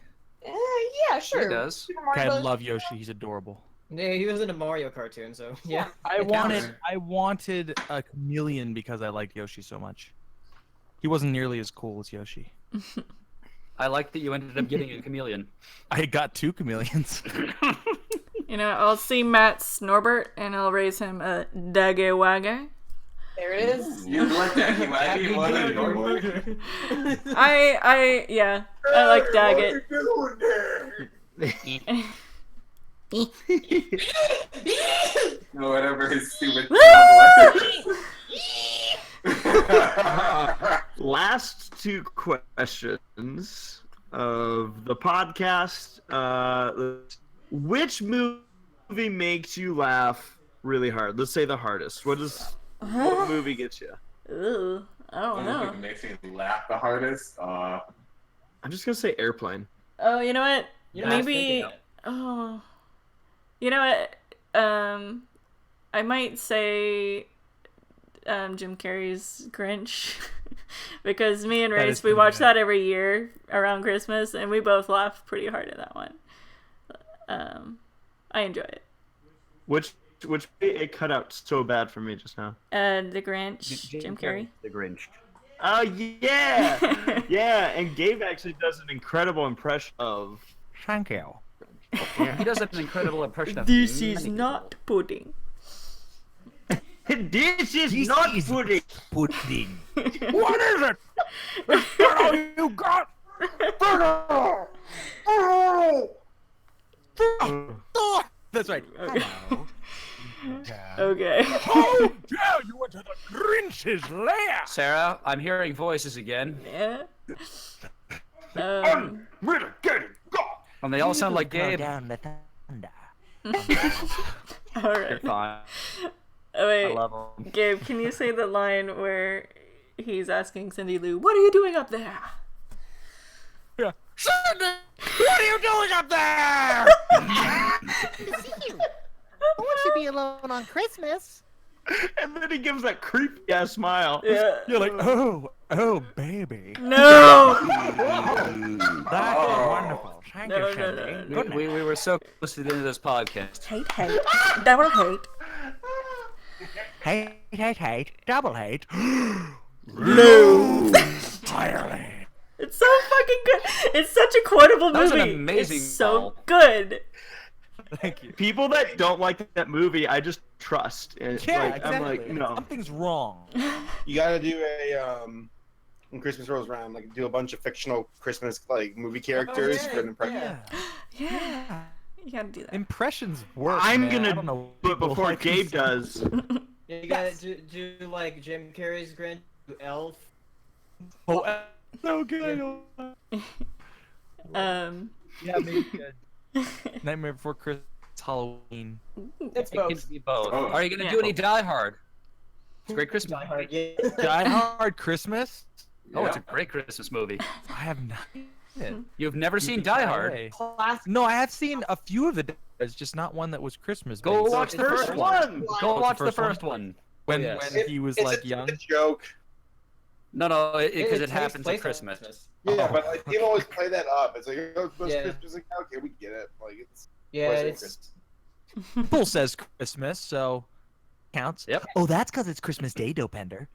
Yeah, sure. It does. Super Mario Okay, I Brothers. love Yoshi. He's adorable. Yeah, he was in a Mario cartoon, so yeah. I It counts. wanted a chameleon because I liked Yoshi so much. He wasn't nearly as cool as Yoshi. I like that you ended up getting a chameleon. I got 2 chameleons. You know, I'll see Matt's Norbert and I'll raise him a Daggy Waggy. There it is. You like Daggy Waggy more than Norbert? I like Daggett. No, whatever his stupid. Last 2 questions of the podcast. Which movie makes you laugh really hard? Let's say the hardest. What movie gets you? Ooh, I don't know. What makes me laugh the hardest? I'm just gonna say Airplane. Oh, you know what? You know, I was Maybe. thinking that. Oh, you know what? I might say Jim Carrey's Grinch because me and That Race is we pretty watch good. that every year around Christmas, and we both laugh pretty hard at that one. I enjoy it. Which it cut out so bad for me just now. The Grinch, Jim Carrey. The Grinch. Oh yeah, yeah. And Gabe actually does an incredible impression of. Thank you. He does an incredible impression of This many is people. not pudding. This is not pudding. Pudding. What is it? Is that all you got? That's right. Hello. Okay. How dare you enter the Grinch's lair? Sarah, I'm hearing voices again, Yeah. Really getting God. and they all sound like Gabe. Down the thunder. All You're right. fine. Oh, I wait, love them. Gabe, can you say the line where he's asking Cindy Lou, "What are you doing up there?" Yeah. Cindy, what are you doing up there? Who wants to be alone on Christmas? And then he gives that creepy ass smile. Yeah. You're like, oh, baby. No. That's wonderful. Thank No, you, no, Cindy. no, no. We were so close to the end of this podcast. Hate. Double hate. Hate, double hate. No. Entirely. It's so fucking good. It's such a quotable That was movie. an amazing it's so call. good. Thank you. People that don't like that movie, I just trust. And Yeah, like, exactly. I'm like, no. Something's wrong. You gotta do a when Christmas rolls around, like do a bunch of fictional Christmas like movie characters for an impression. Yeah. You gotta do that. Impressions work. I'm man. I gonna don't know do it people before like Gabe this. does. Yeah, you gotta do like Jim Carrey's Grinch, do Elf. Oh, so good. Yeah, maybe good. Nightmare Before Christmas, Halloween. It's It can both. be both. Oh. Are you gonna Yeah. do any Die Hard? It's a great Christmas. Die Hard, yeah. Die Hard Christmas? Oh, it's a great Christmas movie. I have not. seen it. You've never seen Die Hard? Classic. No, I have seen a few of the. It's just not one that was Christmas. Go based. watch the First first one. one. Go What's watch the the first first one. when yes. when he was It's like a, young. It's a joke. No, because it takes happens place at on Christmas. Yeah, Oh. but like people always play that up. It's like, oh, it's Yeah. Christmas. Like, okay, we get it. Like it's Yeah, wasn't it's Christmas. Bull says Christmas, so counts. Yep. Oh, that's because it's Christmas Day, Dopender.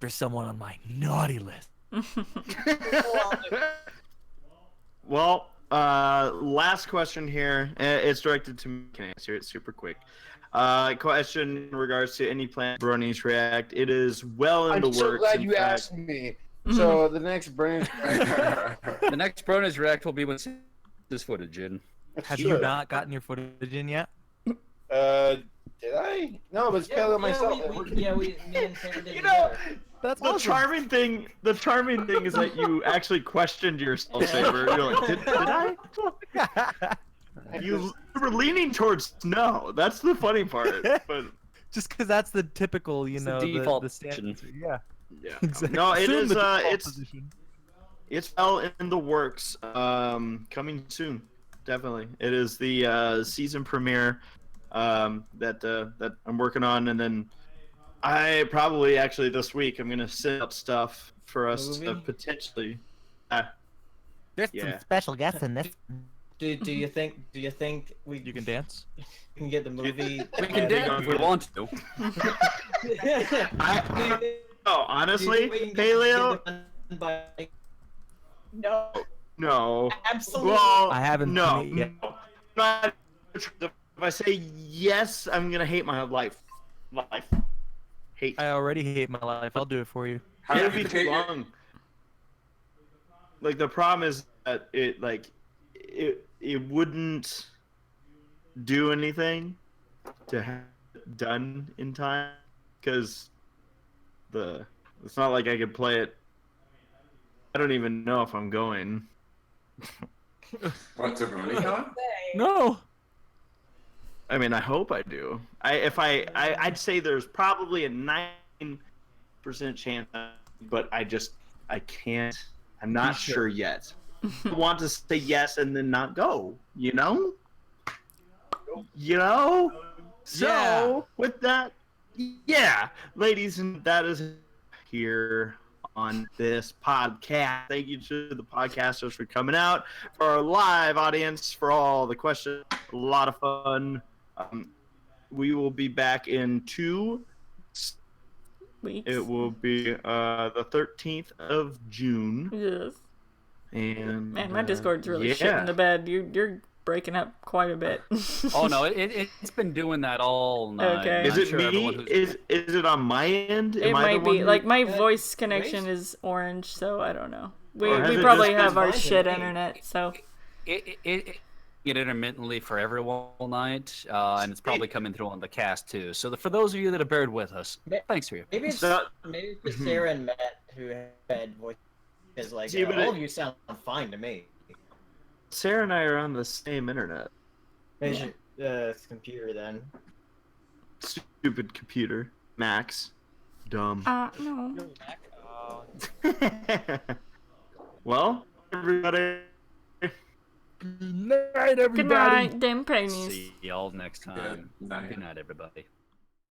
There's someone on my naughty list. Well, last question here. It's directed to me. Can I answer it super quick? Question in regards to any plan Bronies React. It is well in the I'm so works. glad in you fact. asked me. So the next brand. The next Broner's React will be when this footage in. Have you not gotten your footage in yet? Did I? No, it was Paleo myself. Me and Sam did You know, That's the awesome. charming thing is that you actually questioned yourself, Saber. You're like, did I? You were leaning towards no. That's the funny part. But Just because that's the typical, It's the default position. Yeah. yeah, Exactly. no, it Assume is. the default It's position. well in the works. Coming soon, definitely. It is the season premiere that I'm working on, and then I probably actually this week I'm gonna set up stuff for us to Movie? potentially. There's Yeah. some special guests in this. Do you think we You can dance. can get the movie? We can dance if we want to. Oh, honestly, Paleo. No, No. absolutely. Well, I haven't No. seen it yet. No. Not- If I say yes, I'm gonna hate my life. Hate. I already hate my life. I'll do it for you. How It'll do be you too hate your- long. Like the problem is that it wouldn't do anything to have it done in time because it's not like I could play it. I don't even know if I'm going. What to MomoCon? No. I mean, I hope I do. I'd say there's probably a 9% chance, but I can't. I'm not sure yet. I want to say yes and then not go. You know. So Yeah. with that, yeah, ladies, and that is here on this podcast. Thank you to the podcasters for coming out, for our live audience, for all the questions. A lot of fun. We will be back in 2 Weeks. It will be the 13th of June. Yes. And Man, my Discord's really yeah. shit in the bed. You're breaking up quite a bit. Oh no, it's been doing that all night. Okay. Is I'm it sure me? everyone who's- Is it on my end? It Am I the might be. one who- Like, my Uh, voice connection Grace? is orange, so I don't know. We Or has it probably just have been our fine shit today? internet, so. it get intermittently for everyone all night, and it's probably coming through on the cast too. So for those of you that have bared with us, thanks for you. Maybe it's So- just Sarah and Matt who had voice. Because like See, but all it- of you sound fine to me. Sarah and I are on the same internet. Maybe computer then. Stupid computer. Max. Dumb. No. Well, everybody. Good night, everybody. Good night, them ponies. See y'all next time. Good night. Good night, everybody.